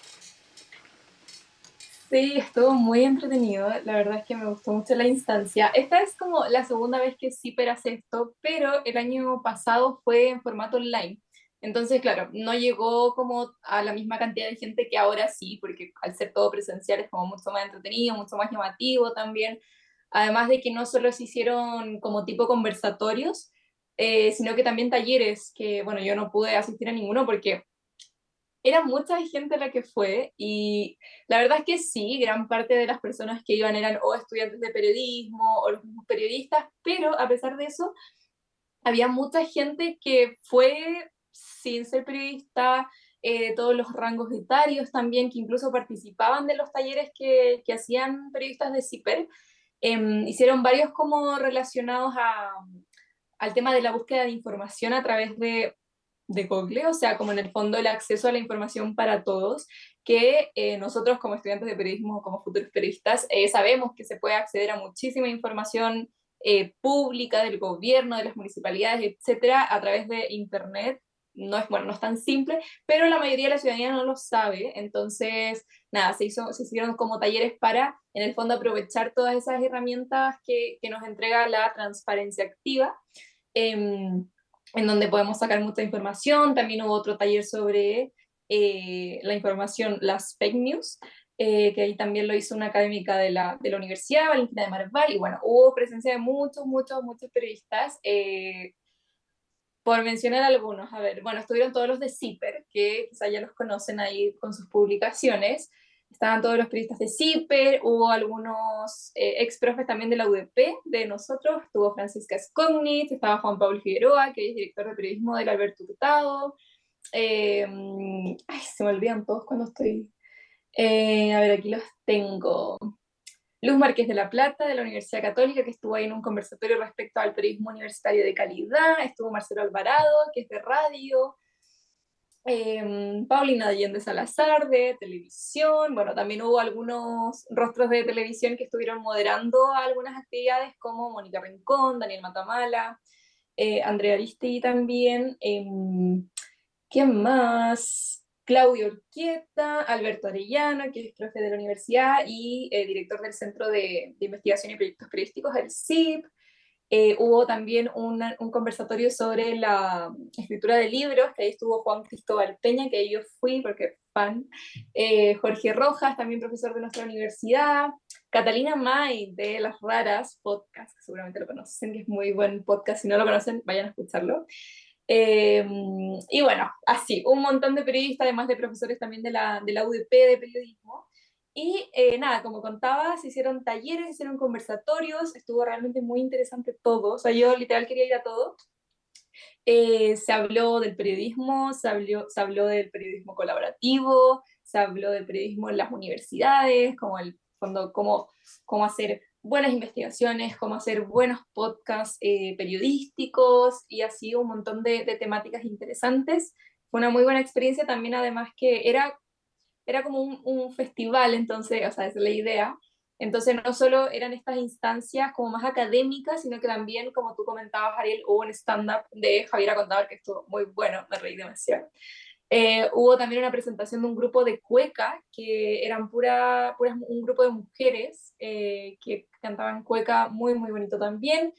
[SPEAKER 2] Sí, estuvo muy entretenido. La verdad es que me gustó mucho la instancia. Esta es como la segunda vez que Zipper hace esto, pero el año pasado fue en formato online. Entonces, claro, no llegó como a la misma cantidad de gente que ahora sí, porque al ser todo presencial es como mucho más entretenido, mucho más llamativo también. Además de que no solo se hicieron como tipo conversatorios, sino que también talleres, que bueno, yo no pude asistir a ninguno porque era mucha gente la que fue y la verdad es que sí, gran parte de las personas que iban eran o estudiantes de periodismo o los mismos periodistas, pero a pesar de eso, había mucha gente que fue sin ser periodista, todos los rangos etarios también, que incluso participaban de los talleres que hacían periodistas de CIPER. Hicieron varios como relacionados al tema de la búsqueda de información a través de Google, o sea, como en el fondo el acceso a la información para todos, que nosotros como estudiantes de periodismo o como futuros periodistas sabemos que se puede acceder a muchísima información pública del gobierno, de las municipalidades, etcétera, a través de Internet. No es, bueno, no es tan simple, pero la mayoría de la ciudadanía no lo sabe, entonces, nada, se hicieron como talleres para, en el fondo, aprovechar todas esas herramientas que nos entrega la transparencia activa, en donde podemos sacar mucha información. También hubo otro taller sobre la información, las fake news, que ahí también lo hizo una académica de la universidad, Valentina de Marval, y bueno, hubo presencia de muchos periodistas. Por mencionar algunos, a ver, bueno, estuvieron todos los de CIPER, que quizá ya los conocen ahí con sus publicaciones. Estaban todos los periodistas de CIPER, hubo algunos ex profes también de la UDP, de nosotros, estuvo Francisca Scognit, estaba Juan Pablo Figueroa, que es director de periodismo del Alberto Hurtado. Ay, se me olvidan todos cuando estoy. A ver, aquí los tengo. Luz Márquez de la Plata, de la Universidad Católica, que estuvo ahí en un conversatorio respecto al periodismo universitario de calidad. Estuvo Marcelo Alvarado, que es de radio. Paulina Allende Salazar, de televisión. Bueno, también hubo algunos rostros de televisión que estuvieron moderando algunas actividades, como Mónica Rincón, Daniel Matamala, Andrea Aristi también. ¿Quién más? Claudio Urquieta, Alberto Arellano, que es profe de la universidad y director del Centro de Investigación y Proyectos Periodísticos, el CIP. Hubo también un conversatorio sobre la escritura de libros, que ahí estuvo Juan Cristóbal Peña, que ahí yo fui porque fan. Jorge Rojas, también profesor de nuestra universidad. Catalina May, de Las Raras Podcast, que seguramente lo conocen, que es muy buen podcast. Si no lo conocen, vayan a escucharlo. Eh, y bueno, así, un montón de periodistas, además de profesores también de la UDP de periodismo. Y nada, como contaba, se hicieron talleres, se hicieron conversatorios, estuvo realmente muy interesante todo. O sea, yo literal quería ir a todo. Se habló del periodismo, se habló del periodismo colaborativo, se habló del periodismo en las universidades, como el fondo cómo hacer buenas investigaciones, cómo hacer buenos podcasts periodísticos y así un montón de temáticas interesantes. Fue una muy buena experiencia también, además que era como un festival, entonces, o sea, esa es la idea. Entonces, no solo eran estas instancias como más académicas, sino que también, como tú comentabas, Ariel, hubo un stand-up de Javiera Contador, que estuvo muy bueno, me reí demasiado. Hubo también una presentación de un grupo de cueca, que eran un grupo de mujeres que cantaban cueca muy, muy bonito también.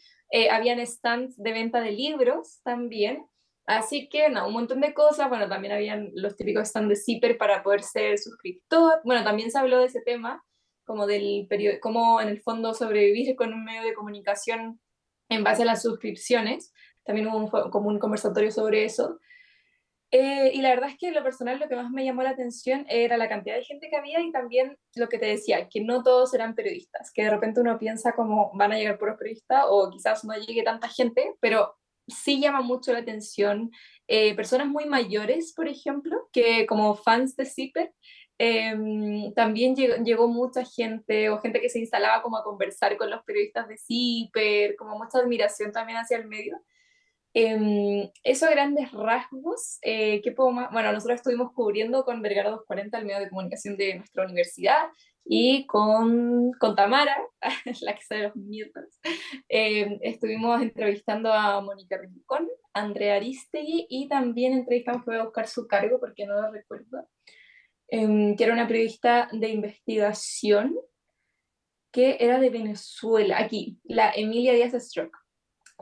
[SPEAKER 2] Habían stands de venta de libros también. Así que, no, un montón de cosas. Bueno, también habían los típicos stands de Zipper para poder ser suscriptor. Bueno, también se habló de ese tema, como del periodo, cómo en el fondo sobrevivir con un medio de comunicación en base a las suscripciones. También hubo como un conversatorio sobre eso. Y la verdad es que en lo personal lo que más me llamó la atención era la cantidad de gente que había y también lo que te decía, que no todos eran periodistas, que de repente uno piensa como van a llegar puros periodistas o quizás no llegue tanta gente, pero sí llama mucho la atención personas muy mayores, por ejemplo, que como fans de Zipper, también llegó mucha gente o gente que se instalaba como a conversar con los periodistas de Zipper, como mucha admiración también hacia el medio. Eso a grandes rasgos, ¿qué puedo más? Bueno, nosotros estuvimos cubriendo con Vergara 240 el medio de comunicación de nuestra universidad y con Tamara, la que sabe los miércoles, estuvimos entrevistando a Mónica Rincón, Andrea Aristegui y también entrevistamos, que voy a buscar su cargo porque no lo recuerdo, que era una periodista de investigación que era de Venezuela, aquí, la Emilia Díaz Stroke,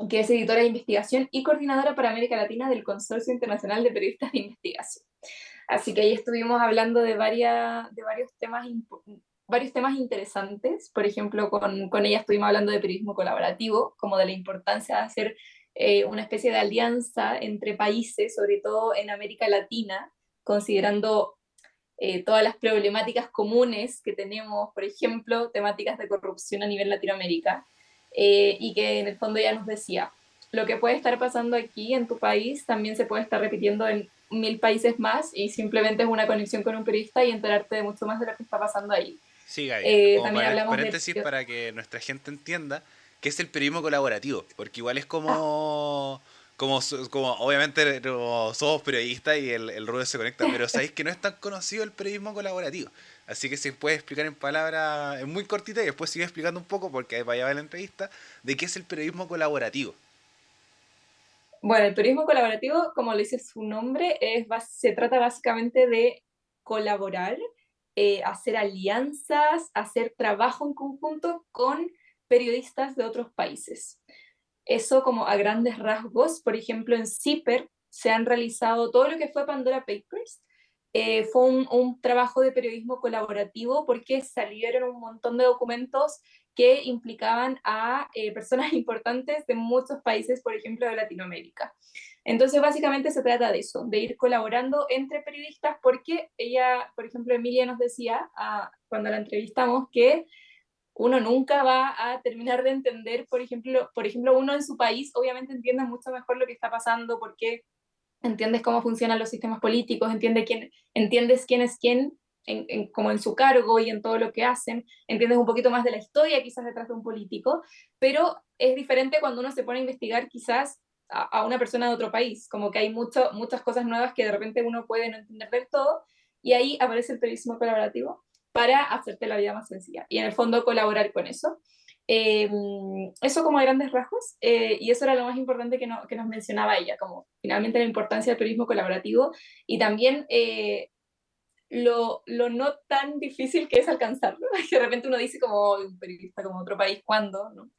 [SPEAKER 2] que es editora de investigación y coordinadora para América Latina del Consorcio Internacional de Periodistas de Investigación. Así que ahí estuvimos hablando de varios temas interesantes. Por ejemplo, con ella estuvimos hablando de periodismo colaborativo, como de la importancia de hacer una especie de alianza entre países, sobre todo en América Latina, considerando todas las problemáticas comunes que tenemos, por ejemplo, temáticas de corrupción a nivel Latinoamérica, y que en el fondo ya nos decía, lo que puede estar pasando aquí en tu país también se puede estar repitiendo en 1000 países más y simplemente es una conexión con un periodista y enterarte de mucho más de lo que está pasando ahí.
[SPEAKER 1] Sí, Gaby, como
[SPEAKER 2] También hablamos de...
[SPEAKER 1] paréntesis para que nuestra gente entienda qué es el periodismo colaborativo, porque igual es
[SPEAKER 2] Ah,
[SPEAKER 1] como obviamente como somos periodistas y el ruido se conecta, pero sabéis que no es tan conocido el periodismo colaborativo. Así que si puede explicar en palabras, es muy cortita y después sigue explicando un poco, porque vaya a la entrevista, de qué es el periodismo colaborativo.
[SPEAKER 2] bueno, el periodismo colaborativo, como le dice su nombre, se trata básicamente de colaborar, hacer alianzas, hacer trabajo en conjunto con periodistas de otros países. Eso como a grandes rasgos. Por ejemplo, en CIPER se han realizado todo lo que fue Pandora Papers. Fue un trabajo de periodismo colaborativo porque salieron un montón de documentos que implicaban a personas importantes de muchos países, por ejemplo, de Latinoamérica. Entonces, básicamente se trata de eso, de ir colaborando entre periodistas, porque ella, por ejemplo, Emilia nos decía cuando la entrevistamos que uno nunca va a terminar de entender, por ejemplo, uno en su país obviamente entiende mucho mejor lo que está pasando, porque entiendes cómo funcionan los sistemas políticos, entiendes quién es quién como en su cargo y en todo lo que hacen, entiendes un poquito más de la historia quizás detrás de un político, pero es diferente cuando uno se pone a investigar quizás a una persona de otro país, como que hay muchas cosas nuevas que de repente uno puede no entender del todo, y ahí aparece el periodismo colaborativo para hacerte la vida más sencilla y en el fondo colaborar con eso. Eh, Eso como a grandes rasgos, y eso era lo más importante que nos mencionaba ella, como finalmente la importancia del periodismo colaborativo y también lo no tan difícil que es alcanzarlo, que de repente uno dice como un periodista como otro país, ¿cuándo? ¿No?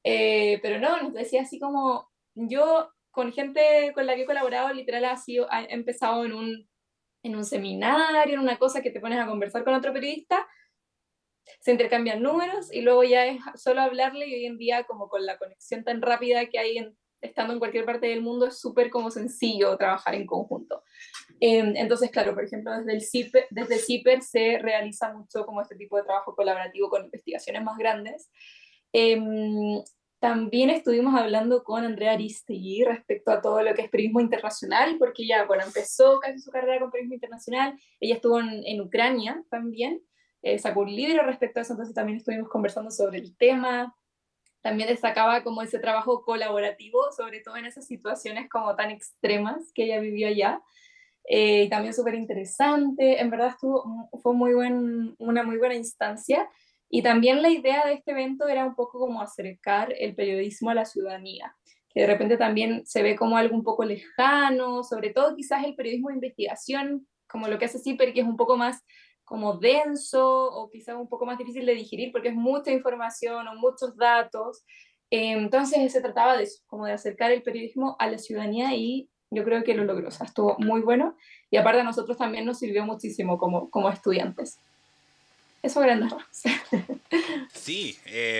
[SPEAKER 2] Pero no, nos decía así como yo con gente con la que he colaborado literal ha empezado en un seminario, en una cosa que te pones a conversar con otro periodista, se intercambian números y luego ya es solo hablarle, y hoy en día como con la conexión tan rápida que hay estando en cualquier parte del mundo es súper como sencillo trabajar en conjunto. Entonces, claro, por ejemplo, desde CIPER se realiza mucho como este tipo de trabajo colaborativo con investigaciones más grandes. También estuvimos hablando con Andrea Aristegui respecto a todo lo que es periodismo internacional, porque ella, bueno, empezó casi su carrera con periodismo internacional, ella estuvo en Ucrania también, sacó un libro respecto a eso, entonces también estuvimos conversando sobre el tema. También destacaba como ese trabajo colaborativo, sobre todo en esas situaciones como tan extremas que ella vivió allá. Y también súper interesante, en verdad fue una muy buena instancia. Y también la idea de este evento era un poco como acercar el periodismo a la ciudadanía, que de repente también se ve como algo un poco lejano, sobre todo quizás el periodismo de investigación, como lo que hace CIPER, que es un poco más como denso o quizás un poco más difícil de digerir porque es mucha información o muchos datos. Entonces se trataba de eso, como de acercar el periodismo a la ciudadanía y yo creo que lo logró, o sea, estuvo muy bueno y aparte a nosotros también nos sirvió muchísimo como estudiantes. Eso grandes rasgos.
[SPEAKER 1] Sí,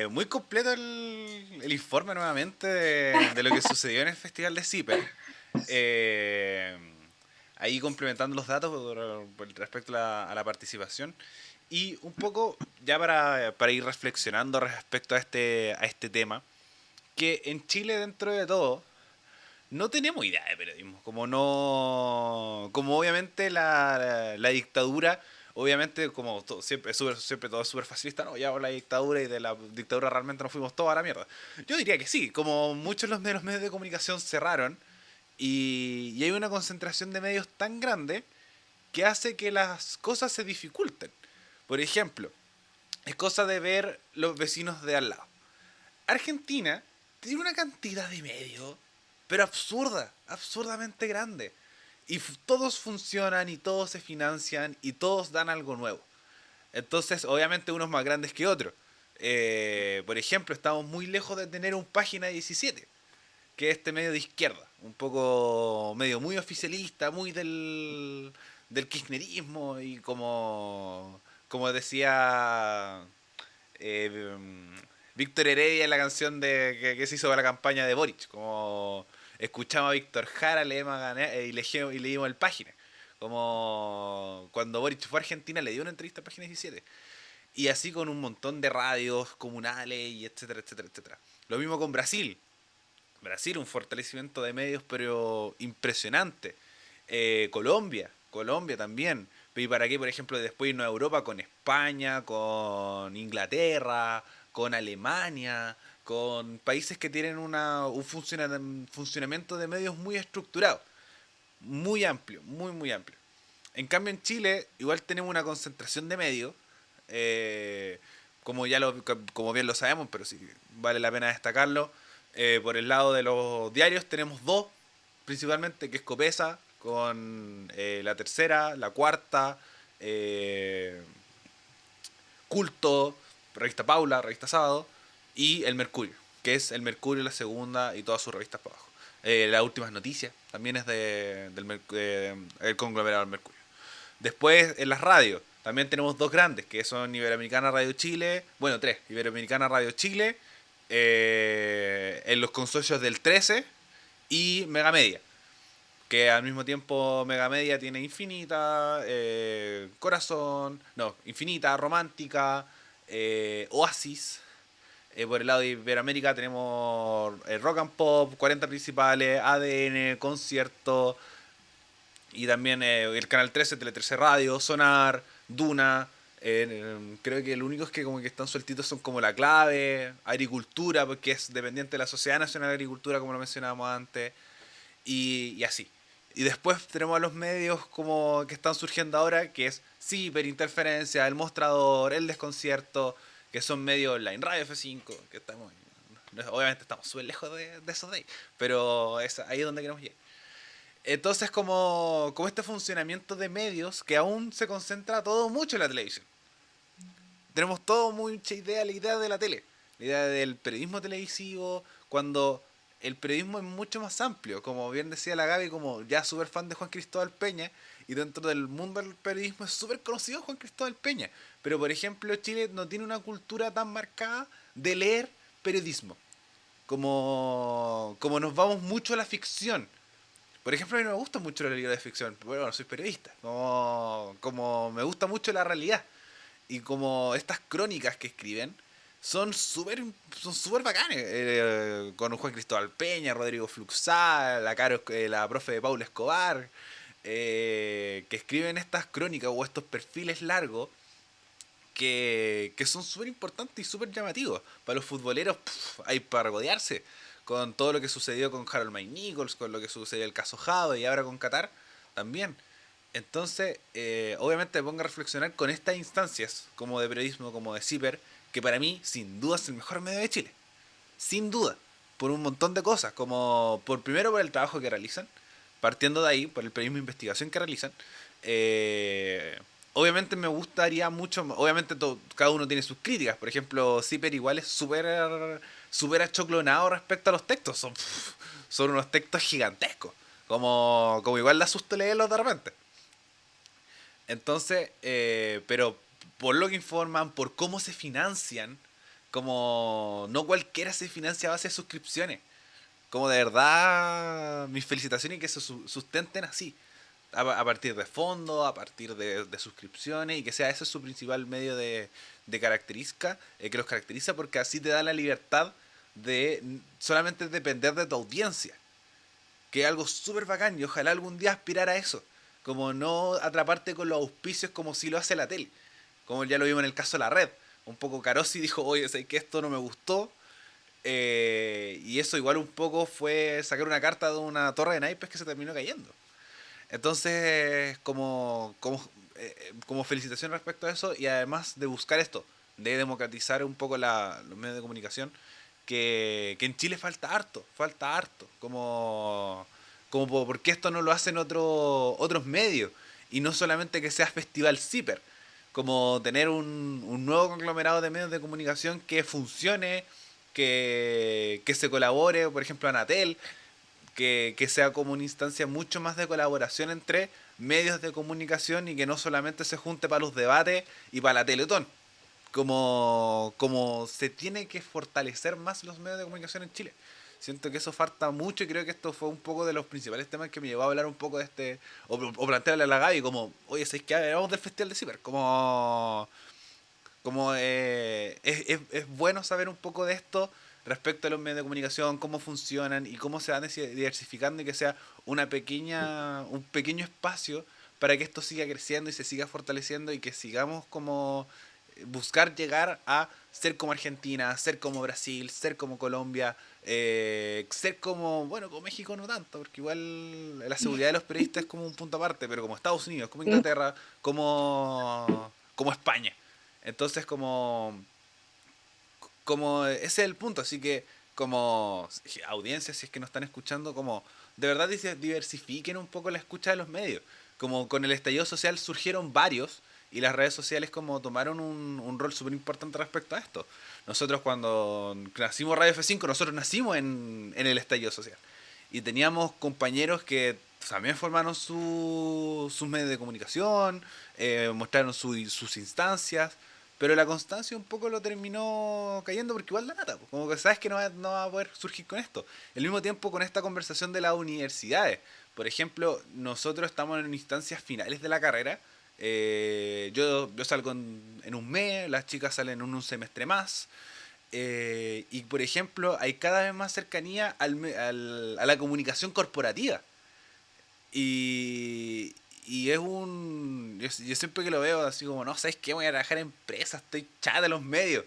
[SPEAKER 1] muy completo el informe nuevamente de lo que sucedió en el Festival de Zipper. Eh, Ahí complementando los datos por respecto a la participación. Y un poco, ya para ir reflexionando respecto a este tema, que en Chile dentro de todo no tenemos idea de periodismo. Como no. Como obviamente la dictadura. Obviamente, como siempre, siempre todo es súper facilista, ¿no? Ya la dictadura y de la dictadura realmente nos fuimos todos a la mierda. Yo diría que sí, como muchos de los medios de comunicación cerraron y hay una concentración de medios tan grande que hace que las cosas se dificulten. Por ejemplo, es cosa de ver los vecinos de al lado. Argentina tiene una cantidad de medios, pero absurda, absurdamente grande. Y todos funcionan y todos se financian y todos dan algo nuevo. Entonces, obviamente, unos más grandes que otros. Por ejemplo, estamos muy lejos de tener un página 17, que es este medio de izquierda, un poco medio muy oficialista, muy del kirchnerismo y como decía eh, Víctor Heredia en la canción que se hizo para la campaña de Boric. Como escuchamos a Víctor Jara, y leímos el página. Como cuando Boric fue a Argentina le dio una entrevista a Página 17. Y así con un montón de radios comunales y etcétera, etcétera, etcétera. Lo mismo con Brasil. Brasil, un fortalecimiento de medios pero impresionante. Colombia también. ¿Y para qué, por ejemplo, después irnos a Europa con España, con Inglaterra, con Alemania, con países que tienen un funcionamiento de medios muy estructurado, muy amplio, muy, muy amplio? En cambio, en Chile, igual tenemos una concentración de medios, eh, como como bien lo sabemos, pero sí vale la pena destacarlo. Por el lado de los diarios tenemos dos, principalmente, que es Copesa, con la tercera, la cuarta, eh, Culto, Revista Paula, Revista Sábado, y El Mercurio, que es El Mercurio, la segunda y todas sus revistas para abajo. Las últimas noticias también es el conglomerado del Mercurio. Después en las radios también tenemos dos grandes, que son Iberoamericana Radio Chile, bueno, tres, Iberoamericana Radio Chile, en los consorcios del 13 y Mega Media, que al mismo tiempo Mega Media tiene Infinita, Corazón, no, Infinita, Romántica, Oasis. Por el lado de Iberoamérica tenemos Rock and Pop, 40 principales, ADN, Concierto, y también el Canal 13, Tele 13 Radio, Sonar, Duna. Creo que lo único es que como que están sueltitos son como La Clave, Agricultura, porque es dependiente de la Sociedad Nacional de Agricultura, como lo mencionábamos antes, y así. Y después tenemos a los medios como que están surgiendo ahora, que es Ciberinterferencia, El Mostrador, El Desconcierto, que son medios online, Radio F5, que estamos, obviamente estamos súper lejos de esos de ahí, pero ahí es donde queremos llegar. Entonces, como este funcionamiento de medios que aún se concentra todo mucho en la televisión. Tenemos todo mucha idea, la idea de la tele, la idea del periodismo televisivo, cuando el periodismo es mucho más amplio. Como bien decía la Gaby, como ya súper fan de Juan Cristóbal Peña, y dentro del mundo del periodismo es súper conocido Juan Cristóbal Peña. Pero, por ejemplo, Chile no tiene una cultura tan marcada de leer periodismo. Como nos vamos mucho a la ficción. Por ejemplo, a mí no me gusta mucho la libros de ficción, pero bueno, soy periodista. Como me gusta mucho la realidad. Y como estas crónicas que escriben son súper bacanes. Con Juan Cristóbal Peña, Rodrigo Fluxá, la profe de Paula Escobar, que escriben estas crónicas o estos perfiles largos que son súper importantes y súper llamativos. Para los futboleros hay para regodearse con todo lo que sucedió con Harold Mike Nichols, con lo que sucedió el caso Jado y ahora con Qatar también. Entonces, obviamente me pongo a reflexionar con estas instancias, como de periodismo, como de CIPER, que para mí, sin duda, es el mejor medio de Chile. Sin duda. Por un montón de cosas, como por primero por el trabajo que realizan, partiendo de ahí, por el periodismo de investigación que realizan. Obviamente me gustaría mucho, obviamente cada uno tiene sus críticas, por ejemplo, CIPER igual es súper achoclonado respecto a los textos, son unos textos gigantescos, como igual da susto leerlos de repente. Entonces, pero por lo que informan, por cómo se financian, como no cualquiera se financia a base de suscripciones. Como de verdad, mis felicitaciones y que se sustenten así. A partir de fondos, a partir de suscripciones y que sea ese su principal medio de característica, que los caracteriza porque así te da la libertad de solamente depender de tu audiencia. Que es algo súper bacán y ojalá algún día aspirar a eso. Como no atraparte con los auspicios como si lo hace la tele. Como ya lo vimos en el caso de la red. Un poco Carosi dijo, oye, sé que esto no me gustó. Y eso igual un poco fue sacar una carta de una torre de naipes que se terminó cayendo. Entonces, como felicitación respecto a eso y además de buscar esto, de democratizar un poco los medios de comunicación, que en Chile falta harto, como porque esto no lo hacen otros medios y no solamente que sea Festival CIPER, como tener un nuevo conglomerado de medios de comunicación que funcione, que se colabore, por ejemplo, Anatel, que sea como una instancia mucho más de colaboración entre medios de comunicación y que no solamente se junte para los debates y para la Teletón. Como se tiene que fortalecer más los medios de comunicación en Chile. Siento que eso falta mucho y creo que esto fue un poco de los principales temas que me llevó a hablar un poco de este, o plantearle a la Gaby como, oye, ¿sabes qué? Hablamos del Festival de Ciber, es bueno saber un poco de esto respecto a los medios de comunicación, cómo funcionan y cómo se van diversificando y que sea un pequeño espacio para que esto siga creciendo y se siga fortaleciendo y que sigamos como buscar llegar a ser como Argentina, ser como Brasil, ser como Colombia, ser bueno, como México no tanto, porque igual la seguridad de los periodistas es como un punto aparte, pero como Estados Unidos, como Inglaterra, como España. Entonces, como ese es el punto, así que como audiencias, si es que nos están escuchando, como de verdad diversifiquen un poco la escucha de los medios. Como con el estallido social surgieron varios y las redes sociales como tomaron un rol súper importante respecto a esto. Nosotros cuando nacimos Radio F5, nosotros nacimos en el estallido social. Y teníamos compañeros que también formaron sus medios de comunicación, mostraron sus instancias, pero la constancia un poco lo terminó cayendo porque igual da nada, pues, como que sabes que no va a poder surgir con esto. Al mismo tiempo con esta conversación de las universidades. Por ejemplo, nosotros estamos en instancias finales de la carrera. Yo salgo en un mes, las chicas salen en un semestre más. Y por ejemplo, hay cada vez más cercanía a la comunicación corporativa. Y, y es yo siempre que lo veo así como, no, ¿sabes qué? Voy a trabajar en empresas, estoy chata de los medios.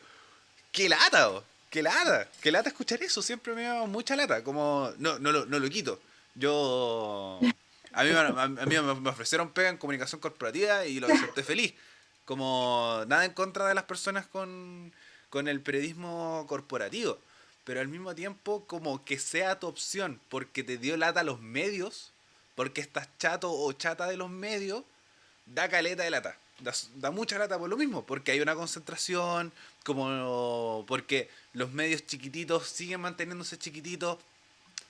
[SPEAKER 1] ¡Qué lata, oh! ¡Qué lata! ¡Qué lata escuchar eso! Siempre me da mucha lata. Como, no lo quito. Yo... A mí me ofrecieron pega en comunicación corporativa y lo acepté feliz. Como nada en contra de las personas con el periodismo corporativo. Pero al mismo tiempo, como que sea tu opción porque te dio lata los medios, porque estás chato o chata de los medios, da caleta de lata. Da mucha lata por lo mismo, porque hay una concentración, como porque los medios chiquititos siguen manteniéndose chiquititos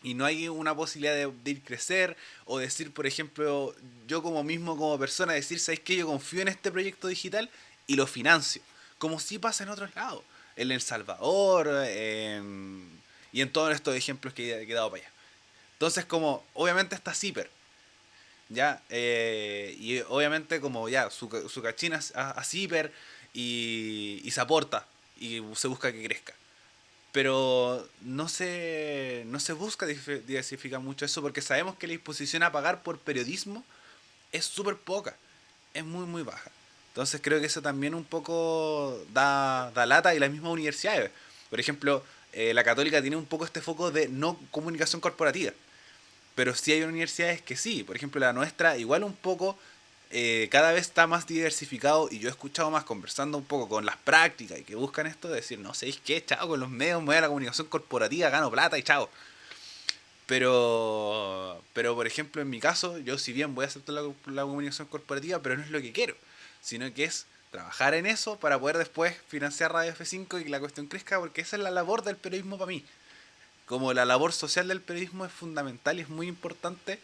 [SPEAKER 1] y no hay una posibilidad de ir crecer o decir, por ejemplo, yo como mismo como persona, decir, ¿sabes qué? Yo confío en este proyecto digital y lo financio, como sí pasa en otros lados, en El Salvador y en todos estos ejemplos que he dado para allá. Entonces, como, obviamente está CIPER, ¿ya? Y obviamente como ya su cachina a Ciper y se aporta y se busca que crezca. Pero no se busca diversificar mucho eso porque sabemos que la disposición a pagar por periodismo es súper poca, es muy muy baja. Entonces creo que eso también un poco da lata y las mismas universidades. Por ejemplo, la Católica tiene un poco este foco de no comunicación corporativa. Pero sí hay universidades que sí. Por ejemplo, la nuestra igual un poco cada vez está más diversificado y yo he escuchado más conversando un poco con las prácticas y que buscan esto de decir, no sé, ¿qué? Chao, con los medios me voy a la comunicación corporativa, gano plata y chao. Pero por ejemplo, en mi caso, yo si bien voy a aceptar la comunicación corporativa, pero no es lo que quiero, sino que es trabajar en eso para poder después financiar Radio F5 y que la cuestión crezca, porque esa es la labor del periodismo para mí. Como la labor social del periodismo es fundamental y es muy importante,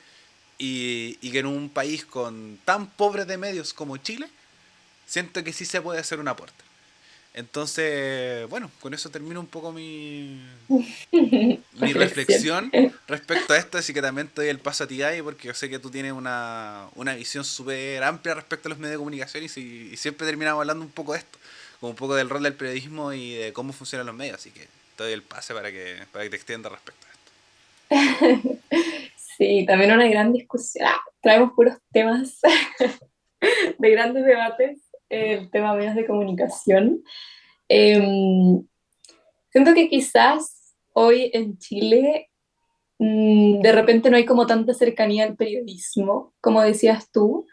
[SPEAKER 1] y que en un país con tan pobre de medios como Chile, siento que sí se puede hacer un aporte. Entonces, bueno, con eso termino un poco mi
[SPEAKER 2] Reflexión.
[SPEAKER 1] reflexión respecto a esto, así que también te doy el paso a ti, Gaby, porque yo sé que tú tienes una visión súper amplia respecto a los medios de comunicación y siempre terminamos hablando un poco de esto, como un poco del rol del periodismo y de cómo funcionan los medios, así que te doy el pase para que te extiendas respecto a esto.
[SPEAKER 2] Sí, también una gran discusión. Traemos puros temas de grandes debates, el tema de medios de comunicación. Siento que quizás hoy en Chile de repente no hay como tanta cercanía al periodismo, como decías tú.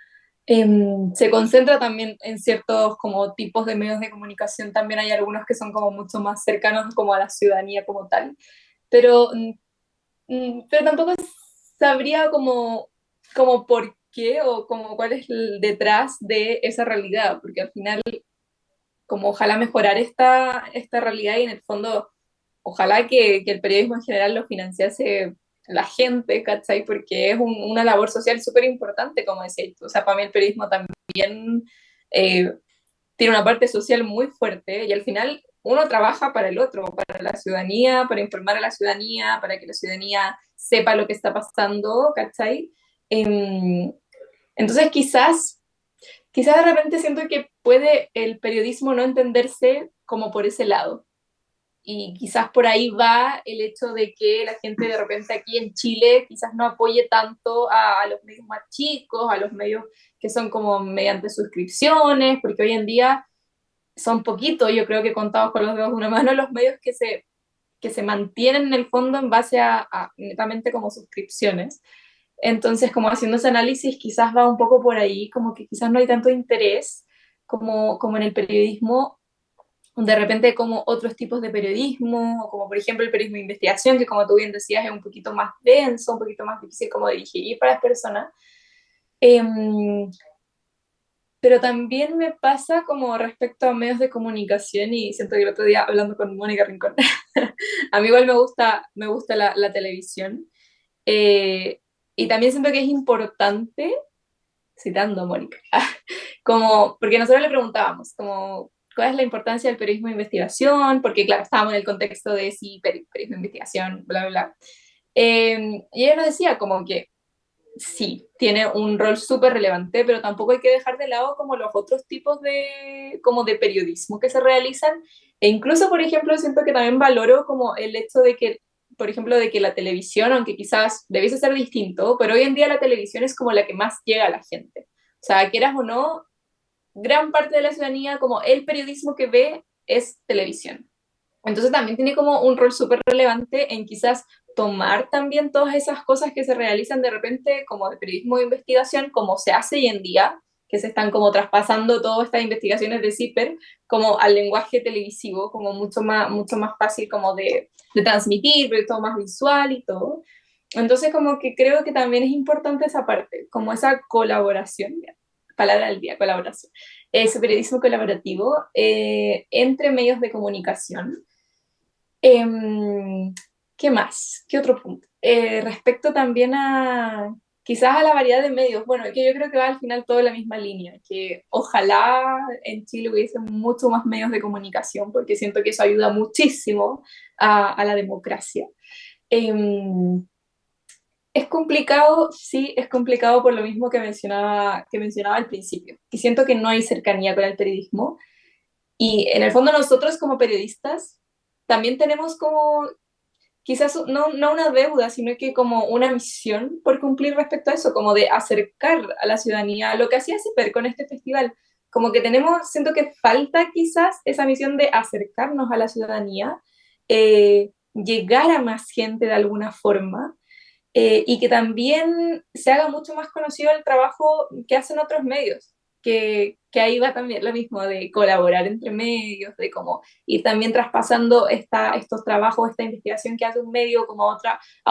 [SPEAKER 2] Se concentra también en ciertos como tipos de medios de comunicación, también hay algunos que son como mucho más cercanos como a la ciudadanía como tal, pero, pero tampoco sabría como por qué o como cuál es el detrás de esa realidad, porque al final como ojalá mejorar esta realidad y en el fondo ojalá que el periodismo en general lo financiase la gente, ¿cachai? Porque es una labor social súper importante, como decías tú. O sea, para mí el periodismo también eh, tiene una parte social muy fuerte y al final uno trabaja para el otro, para la ciudadanía, para informar a la ciudadanía, para que la ciudadanía sepa lo que está pasando, ¿cachai? Em, entonces quizás de repente siento que puede el periodismo no entenderse como por ese lado. Y quizás por ahí va el hecho de que la gente de repente aquí en Chile quizás no apoye tanto a los medios más chicos, a los medios que son como mediante suscripciones, porque hoy en día son poquitos, yo creo que contados con los dedos de una mano, los medios que se mantienen en el fondo en base a netamente como suscripciones. Entonces, como haciendo ese análisis, quizás va un poco por ahí, como que quizás no hay tanto interés como en el periodismo de repente como otros tipos de periodismo, o como por ejemplo el periodismo de investigación, que como tú bien decías es un poquito más denso, un poquito más difícil como de digerir para las personas. Pero también me pasa como respecto a medios de comunicación y siento que el otro día hablando con Mónica Rincón, a mí igual me gusta la televisión eh, y también siento que es importante, citando a Mónica, como, porque nosotros le preguntábamos, como, ¿cuál es la importancia del periodismo de investigación? Porque, claro, estábamos en el contexto de sí, periodismo de investigación, bla, bla, bla. Y ella nos decía como que sí, tiene un rol súper relevante, pero tampoco hay que dejar de lado como los otros tipos como de periodismo que se realizan. E incluso, por ejemplo, siento que también valoro como el hecho de que, por ejemplo, de que la televisión, aunque quizás debiese ser distinto, pero hoy en día la televisión es como la que más llega a la gente. O sea, quieras o no, gran parte de la ciudadanía, como el periodismo que ve es televisión. Entonces también tiene como un rol súper relevante en quizás tomar también todas esas cosas que se realizan de repente como de periodismo de investigación, como se hace hoy en día, que se están como traspasando todas estas investigaciones de CIPER como al lenguaje televisivo, como mucho más fácil como de transmitir, pero todo más visual y todo. Entonces como que creo que también es importante esa parte, como esa colaboración, palabra del día, colaboración, ese periodismo colaborativo entre medios de comunicación. Em, ¿Qué más? ¿Qué otro punto? Respecto también a quizás a la variedad de medios, bueno, que yo creo que va al final todo en la misma línea, que ojalá en Chile hubiese mucho más medios de comunicación, porque siento que eso ayuda muchísimo a la democracia. Em, es complicado, sí, es complicado por lo mismo que mencionaba al principio, que siento que no hay cercanía con el periodismo y en el fondo nosotros como periodistas también tenemos como quizás no una deuda, sino que como una misión por cumplir respecto a eso, como de acercar a la ciudadanía a lo que hacía CIPER con este festival, como que siento que falta quizás esa misión de acercarnos a la ciudadanía, llegar a más gente de alguna forma, y que también se haga mucho más conocido el trabajo que hacen otros medios, que ahí va también lo mismo de colaborar entre medios, de cómo ir también traspasando estos trabajos, esta investigación que hace un medio como a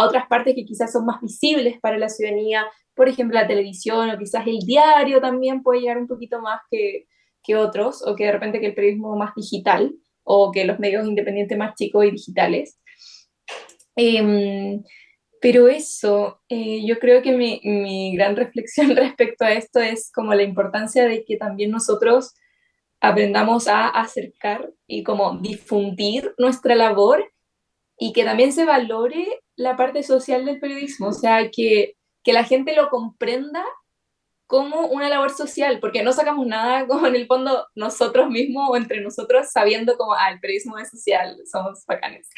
[SPEAKER 2] otras partes que quizás son más visibles para la ciudadanía, por ejemplo la televisión o quizás el diario también puede llegar un poquito más que otros, o que de repente que el periodismo más digital, o que los medios independientes más chicos y digitales. Eh, pero eso, yo creo que mi gran reflexión respecto a esto es como la importancia de que también nosotros aprendamos a acercar y como difundir nuestra labor, y que también se valore la parte social del periodismo, o sea, que la gente lo comprenda como una labor social, porque no sacamos nada como en el fondo nosotros mismos o entre nosotros sabiendo como, el periodismo es social, somos bacanes,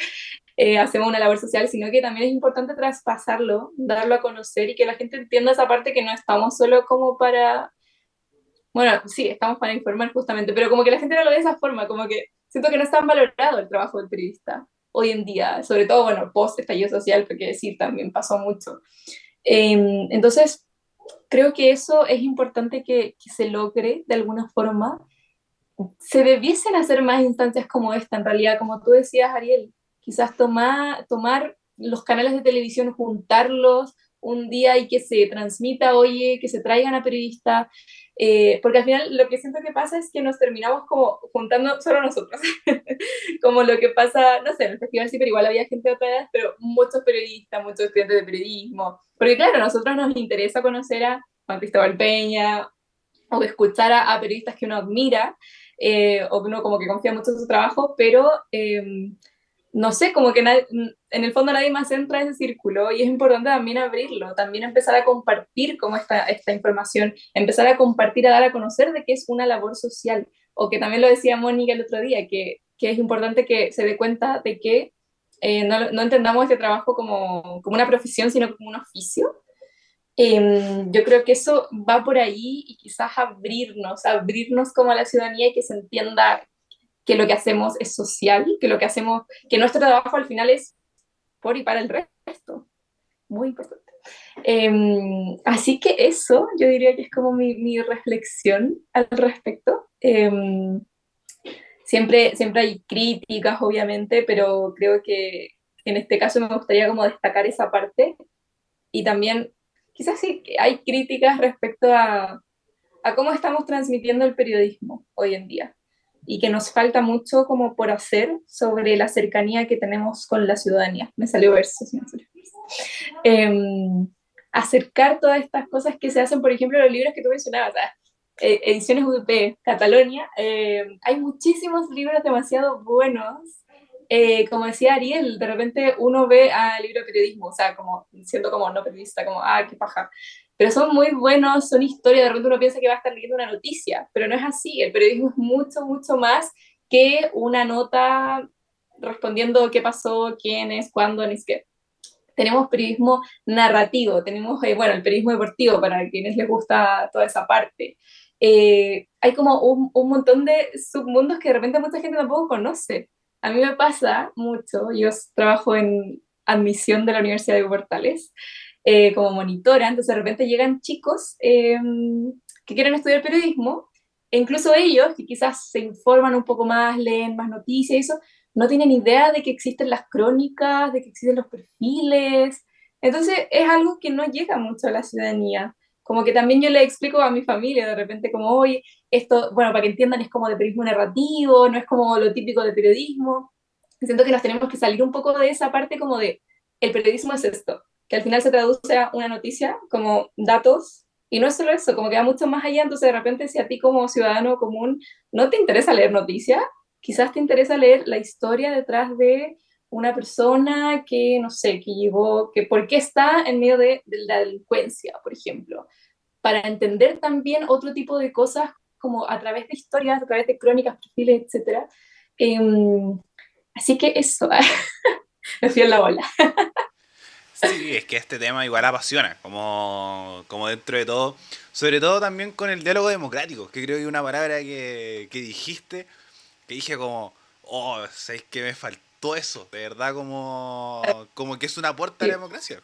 [SPEAKER 2] hacemos una labor social, sino que también es importante traspasarlo, darlo a conocer y que la gente entienda esa parte, que no estamos solo como para, bueno, sí, estamos para informar justamente, pero como que la gente no lo ve de esa forma, como que siento que no es tan valorado el trabajo del periodista hoy en día, sobre todo, bueno, post estallido social, porque decir, también pasó mucho. Entonces, creo que eso es importante que se logre de alguna forma. Se debiesen hacer más instancias como esta, en realidad, como tú decías, Ariel, quizás tomar los canales de televisión, juntarlos un día y que se transmita, oye, que se traigan a periodistas, porque al final lo que siento que pasa es que nos terminamos como juntando solo nosotros, como lo que pasa, no sé, en el festival sí, pero igual había gente de otra edad, pero muchos periodistas, muchos estudiantes de periodismo, porque claro, a nosotros nos interesa conocer a Juan Cristóbal Peña, o escuchar a periodistas que uno admira, o que uno como que confía mucho en su trabajo, pero no sé, como que en el fondo nadie más entra a ese círculo, y es importante también abrirlo, también empezar a compartir como esta información, empezar a compartir, a dar a conocer de que es una labor social, o que también lo decía Mónica el otro día, que es importante que se dé cuenta de que no entendamos este trabajo como una profesión, sino como un oficio. Yo creo que eso va por ahí, y quizás abrirnos como a la ciudadanía, y que se entienda que lo que hacemos es social, que lo que hacemos, que nuestro trabajo al final es por y para el resto. Muy importante. Así que eso, yo diría que es como mi reflexión al respecto. Siempre hay críticas, obviamente, pero creo que en este caso me gustaría como destacar esa parte, y también quizás sí que hay críticas respecto a cómo estamos transmitiendo el periodismo hoy en día, y que nos falta mucho como por hacer sobre la cercanía que tenemos con la ciudadanía. Me salió verso, sí, me salió verso. Acercar todas estas cosas que se hacen, por ejemplo, los libros que tú mencionabas, Ediciones UP, Catalonia, hay muchísimos libros demasiado buenos. Como decía Ariel, de repente uno ve al libro de periodismo, o sea, como siendo como no periodista, como, qué paja. Pero son muy buenos, son historias, de repente uno piensa que va a estar leyendo una noticia, pero no es así. El periodismo es mucho, mucho más que una nota respondiendo qué pasó, quién es, cuándo, ni qué. Tenemos periodismo narrativo, tenemos, bueno, el periodismo deportivo para quienes les gusta toda esa parte. Hay como un montón de submundos que de repente mucha gente tampoco conoce. A mí me pasa mucho, yo trabajo en admisión de la Universidad de Portales, como monitora, entonces de repente llegan chicos que quieren estudiar periodismo, e incluso ellos, que quizás se informan un poco más, leen más noticias y eso, no tienen idea de que existen las crónicas, de que existen los perfiles. Entonces es algo que no llega mucho a la ciudadanía. Como que también yo le explico a mi familia de repente como, hoy esto, bueno, para que entiendan, es como de periodismo narrativo, no es como lo típico de periodismo. Siento que nos tenemos que salir un poco de esa parte como de, el periodismo es esto, que al final se traduce a una noticia como datos, y no es solo eso, como que va mucho más allá. Entonces de repente, si a ti como ciudadano común no te interesa leer noticias, quizás te interesa leer la historia detrás de una persona que, no sé, que llegó, que por qué está en medio de la delincuencia, por ejemplo, para entender también otro tipo de cosas, como a través de historias, a través de crónicas, perfiles, etcétera. Así que eso, me fui en la bola.
[SPEAKER 1] Sí, es que este tema igual apasiona, como dentro de todo, sobre todo también con el diálogo democrático, que creo que es una palabra que dijiste, que dije como, oh, ¿sabes que me faltó eso? De verdad como que es una puerta a la
[SPEAKER 2] Sí,
[SPEAKER 1] democracia.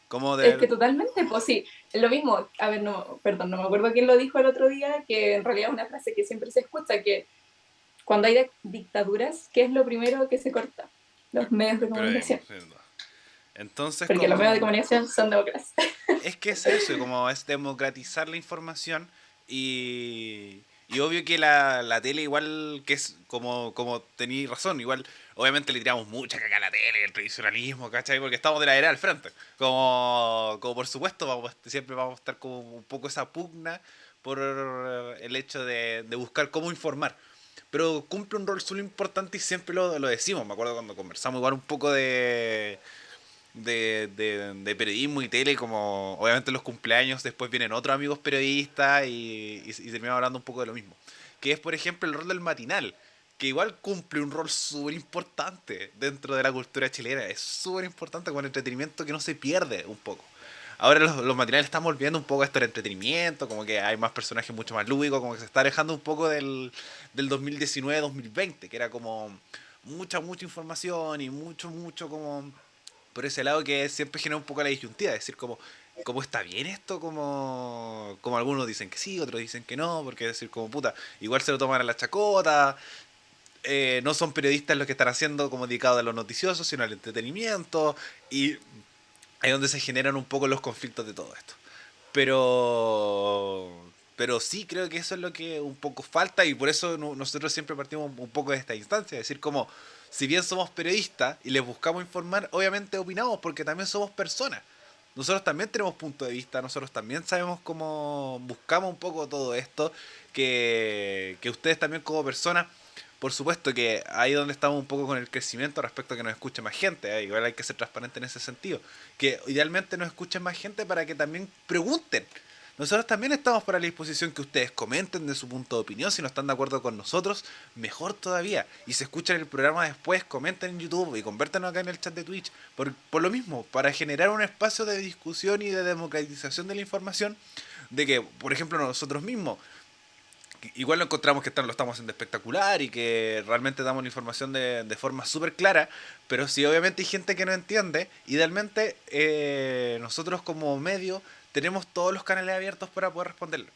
[SPEAKER 1] Como
[SPEAKER 2] es que
[SPEAKER 1] de...
[SPEAKER 2] totalmente, pues sí, lo mismo, a ver, no, perdón, no me acuerdo quién lo dijo el otro día, que en realidad es una frase que siempre se escucha, que cuando hay dictaduras, ¿qué es lo primero que se corta? Los medios de
[SPEAKER 1] Periodismo,
[SPEAKER 2] comunicación,
[SPEAKER 1] sin duda. Entonces
[SPEAKER 2] porque los medios de
[SPEAKER 1] como...
[SPEAKER 2] comunicación son democracia.
[SPEAKER 1] Es que es eso, como es democratizar la información y obvio que la tele igual, que es como tenéis razón, igual obviamente le tiramos mucha caca a la tele, el tradicionalismo, ¿cachai? Porque estamos de la era al frente. Como por supuesto siempre vamos a estar como un poco esa pugna por el hecho de buscar cómo informar. Pero cumple un rol súper importante y siempre lo decimos. Me acuerdo cuando conversamos igual un poco de periodismo y tele, como obviamente los cumpleaños, después vienen otros amigos periodistas y terminamos hablando un poco de lo mismo. Que es, por ejemplo, el rol del matinal, que igual cumple un rol súper importante dentro de la cultura chilena. Es súper importante con entretenimiento que no se pierde un poco. Ahora los matinales están volviendo un poco a esto del entretenimiento, como que hay más personajes mucho más lúdicos, como que se está alejando un poco del 2019-2020, que era como mucha información y mucho como por ese lado que siempre genera un poco la disyuntiva, es decir, como está bien esto, como algunos dicen que sí, otros dicen que no, porque es decir, como puta, igual se lo toman a la chacota, no son periodistas los que están haciendo como dedicados a lo noticioso, sino al entretenimiento, y ahí es donde se generan un poco los conflictos de todo esto. Pero pero sí creo que eso es lo que un poco falta y por eso nosotros siempre partimos un poco de esta instancia, es decir, como si bien somos periodistas y les buscamos informar, obviamente opinamos porque también somos personas. Nosotros también tenemos punto de vista, nosotros también sabemos cómo buscamos un poco todo esto, que ustedes también como personas, por supuesto que ahí es donde estamos un poco con el crecimiento respecto a que nos escuche más gente, igual hay que ser transparente en ese sentido, que idealmente nos escuchen más gente para que también pregunten. Nosotros también estamos para la disposición que ustedes comenten de su punto de opinión, si no están de acuerdo con nosotros, mejor todavía. Y si escuchan el programa después, comenten en YouTube y convértanos acá en el chat de Twitch. Por lo mismo, para generar un espacio de discusión y de democratización de la información, de que, por ejemplo, nosotros mismos, igual lo encontramos que lo estamos haciendo espectacular y que realmente damos la información de forma súper clara, pero si obviamente hay gente que no entiende, idealmente nosotros como medio tenemos todos los canales abiertos para poder responderlo.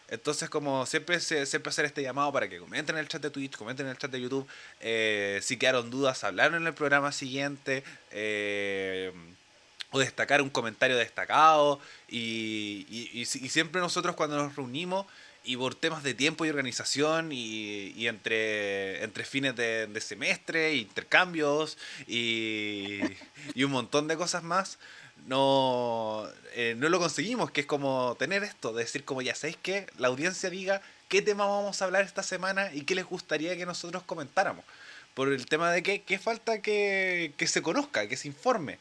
[SPEAKER 1] Entonces, como siempre hacer este llamado para que comenten en el chat de Twitch, comenten en el chat de YouTube, si quedaron dudas, hablaron en el programa siguiente, o destacar un comentario destacado, y siempre nosotros cuando nos reunimos, y por temas de tiempo y organización, y entre fines de semestre, intercambios, y un montón de cosas más, no lo conseguimos, que es como tener esto, de decir como ya sabéis que la audiencia diga qué tema vamos a hablar esta semana y qué les gustaría que nosotros comentáramos. Por el tema de que falta que se conozca, que se informe.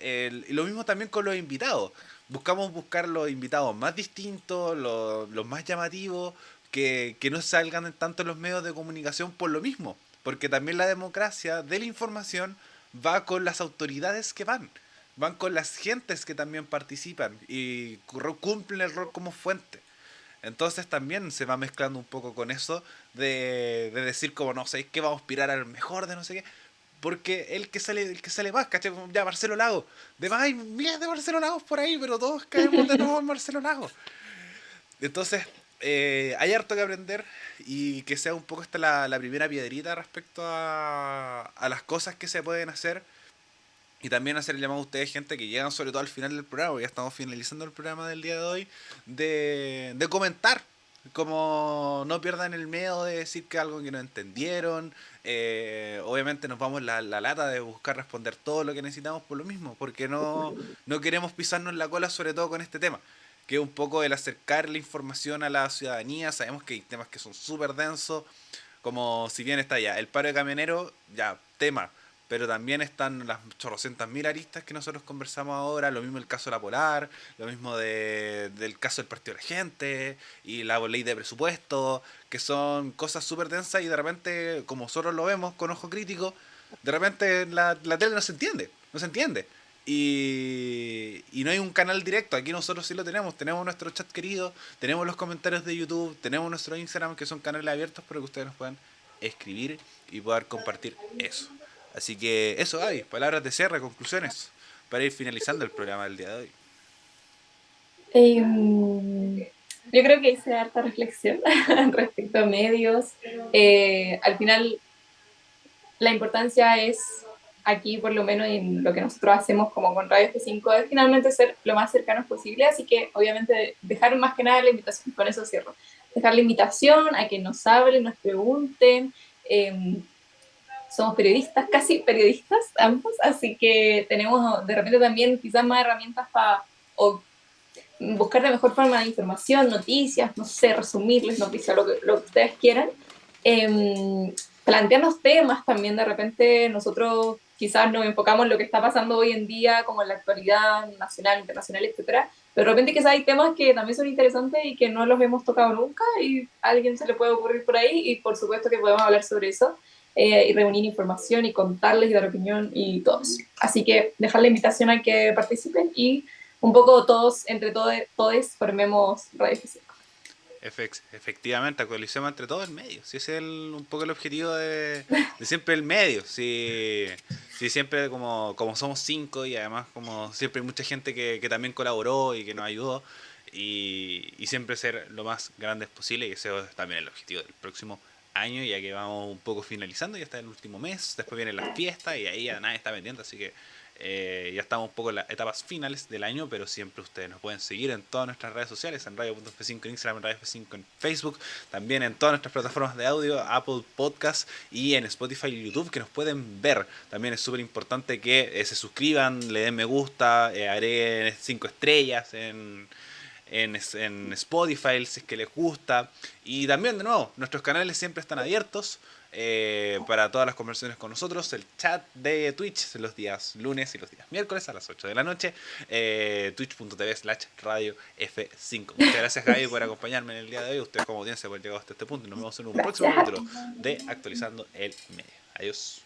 [SPEAKER 1] Y lo mismo también con los invitados. Buscamos buscar los invitados más distintos, los más llamativos, que no salgan tanto en los medios de comunicación por lo mismo. Porque también la democracia de la información va con las autoridades que van con las gentes que también participan y cumplen el rol como fuente. Entonces también se va mezclando un poco con eso de decir como no sé qué vamos a aspirar al mejor de no sé qué. Porque el que sale más, ¿cachai? Ya Marcelo Lago. De más hay miles de Marcelo Lagos por ahí, pero todos caemos de nuevo en Marcelo Lago. Entonces, hay harto que aprender y que sea un poco esta la primera piedrita respecto a las cosas que se pueden hacer y también hacer el llamado a ustedes, gente que llegan sobre todo al final del programa, porque ya estamos finalizando el programa del día de hoy, de comentar. Como no pierdan el miedo de decir que algo que no entendieron. Obviamente nos vamos la lata de buscar responder todo lo que necesitamos por lo mismo, porque no queremos pisarnos la cola, sobre todo con este tema, que es un poco el acercar la información a la ciudadanía. Sabemos que hay temas que son súper densos, como si bien está ya el paro de camioneros, ya tema, pero también están las chorrocientas mil aristas que nosotros conversamos ahora, lo mismo el caso de la Polar, lo mismo del caso del Partido de la Gente y la ley de presupuesto, que son cosas súper densas y de repente, como nosotros lo vemos con ojo crítico, de repente la tele no se entiende, no se entiende. Y no hay un canal directo, aquí nosotros sí lo tenemos nuestro chat querido, tenemos los comentarios de YouTube, tenemos nuestro Instagram que son canales abiertos para que ustedes nos puedan escribir y poder compartir eso. Así que eso, Gaby, palabras de cierre, conclusiones, para ir finalizando el programa del día de hoy.
[SPEAKER 2] Yo creo que hice harta reflexión respecto a medios. Al final, la importancia es aquí, por lo menos en lo que nosotros hacemos como con Radio F5, es finalmente ser lo más cercanos posible, así que obviamente dejar más que nada la invitación, con eso cierro, dejar la invitación a que nos hablen, nos pregunten, somos periodistas, casi periodistas ambos, así que tenemos de repente también quizás más herramientas para buscar de mejor forma de información, noticias, no sé, resumirles noticias, lo que ustedes quieran. Plantearnos temas también, de repente nosotros quizás nos enfocamos en lo que está pasando hoy en día, como en la actualidad nacional, internacional, etcétera, pero de repente quizás hay temas que también son interesantes y que no los hemos tocado nunca y a alguien se le puede ocurrir por ahí y por supuesto que podemos hablar sobre eso. Y reunir información y contarles y dar opinión y todo eso. Así que dejar la invitación a que participen y un poco todos, entre todos, formemos Radio F5.
[SPEAKER 1] Efectivamente, actualicemos entre todos el medio. Si ese es un poco el objetivo de siempre el medio. Si siempre como somos cinco y además como siempre hay mucha gente que también colaboró y que nos ayudó y siempre ser lo más grandes posible y ese es también el objetivo del próximo año, ya que vamos un poco finalizando, ya está el último mes, después vienen las fiestas y ahí ya nadie está vendiendo, así que ya estamos un poco en las etapas finales del año, pero siempre ustedes nos pueden seguir en todas nuestras redes sociales, en Radio.f5 en Instagram, en Radio F5 en Facebook, también en todas nuestras plataformas de audio, Apple Podcast y en Spotify y YouTube, que nos pueden ver. También es súper importante que se suscriban, le den me gusta, agreguen 5 estrellas en Spotify si es que les gusta. Y también, de nuevo, nuestros canales siempre están abiertos para todas las conversaciones con nosotros. El chat de Twitch los días lunes y los días miércoles a las 8 de la noche. Twitch.tv/Radio F5. Muchas gracias, Gaby, por acompañarme en el día de hoy. Ustedes como audiencia por haber llegado hasta este punto. Y nos vemos en un próximo
[SPEAKER 2] Gracias.
[SPEAKER 1] capítulo de Actualizando el Medio. Adiós.